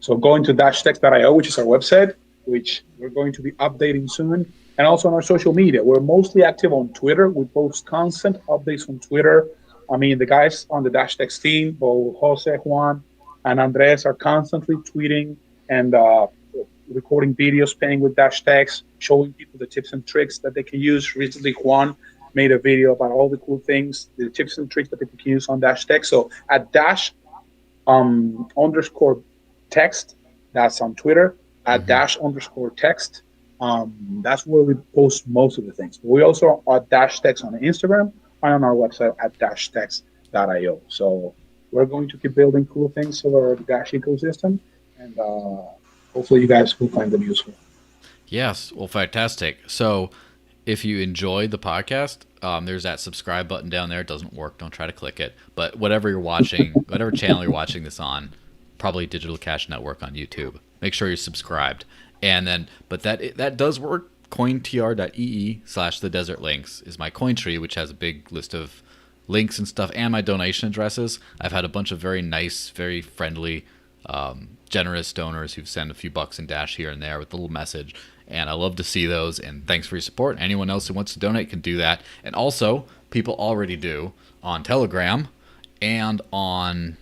So going to dashtext.io, which is our website, which we're going to be updating soon. And also on our social media. We're mostly active on Twitter. We post constant updates on Twitter. I mean, the guys on the Dash Text team, both Jose, Juan, and Andres, are constantly tweeting and recording videos, playing with Dash Text, showing people the tips and tricks that they can use. Recently, Juan made a video about all the cool things, the tips and tricks that people can use on Dash Text. So at Dash _text, that's on Twitter, at Dash _text. That's where we post most of the things. We also are Dash Text on Instagram and on our website at dashtext.io. So we're going to keep building cool things for the Dash ecosystem, and hopefully you guys will find them useful. Yes, well, fantastic. So if you enjoyed the podcast, there's that subscribe button down there. It doesn't work. Don't try to click it. But whatever you're watching, whatever channel you're watching this on, probably Digital Cash Network on YouTube. make sure you're subscribed. And then, but that does work. Cointr.ee/the desert links is my coin tree, which has a big list of links and stuff, and my donation addresses. I've had a bunch of very nice, very friendly, generous donors who've sent a few bucks in Dash here and there with a little message, and I love to see those. And thanks for your support. Anyone else who wants to donate can do that. And also, people already do on Telegram and on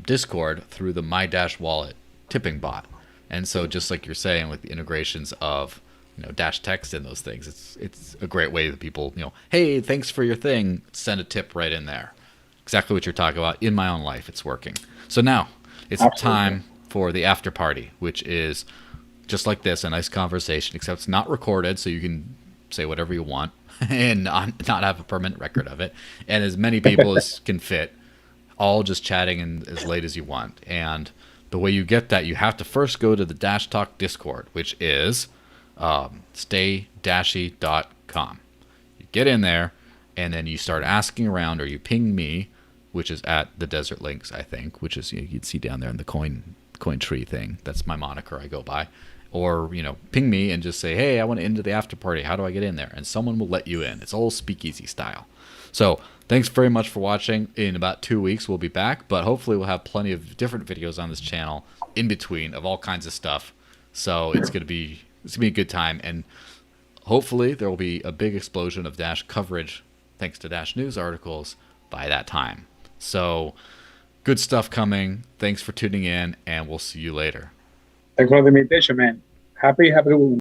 Discord through the My Dash Wallet tipping bot. And so, just like you're saying, with the integrations of Dash Text and those things, it's a great way that people, hey, thanks for your thing, send a tip right in there. Exactly what you're talking about. In my own life, it's working. So now it's time for the after party, which is just like this, a nice conversation, except it's not recorded, so you can say whatever you want and not have a permanent record of it. And as many people as can fit, all just chatting and as late as you want. And the way you get that, you have to first go to the Dash Talk Discord, which is staydashy.com. You get in there, and then you start asking around, or you ping me, which is at the Desert Links, I think, which is you'd see down there in the coin tree thing. That's my moniker I go by. Or ping me and just say, hey, I want to into the after party. How do I get in there? And someone will let you in. It's all speakeasy style. So thanks very much for watching. In about 2 weeks, we'll be back, but hopefully we'll have plenty of different videos on this channel in between of all kinds of stuff. So it's gonna be a good time, and hopefully there will be a big explosion of Dash coverage thanks to Dash News articles by that time. So good stuff coming. Thanks for tuning in, and we'll see you later. Thanks for the invitation, man. Happy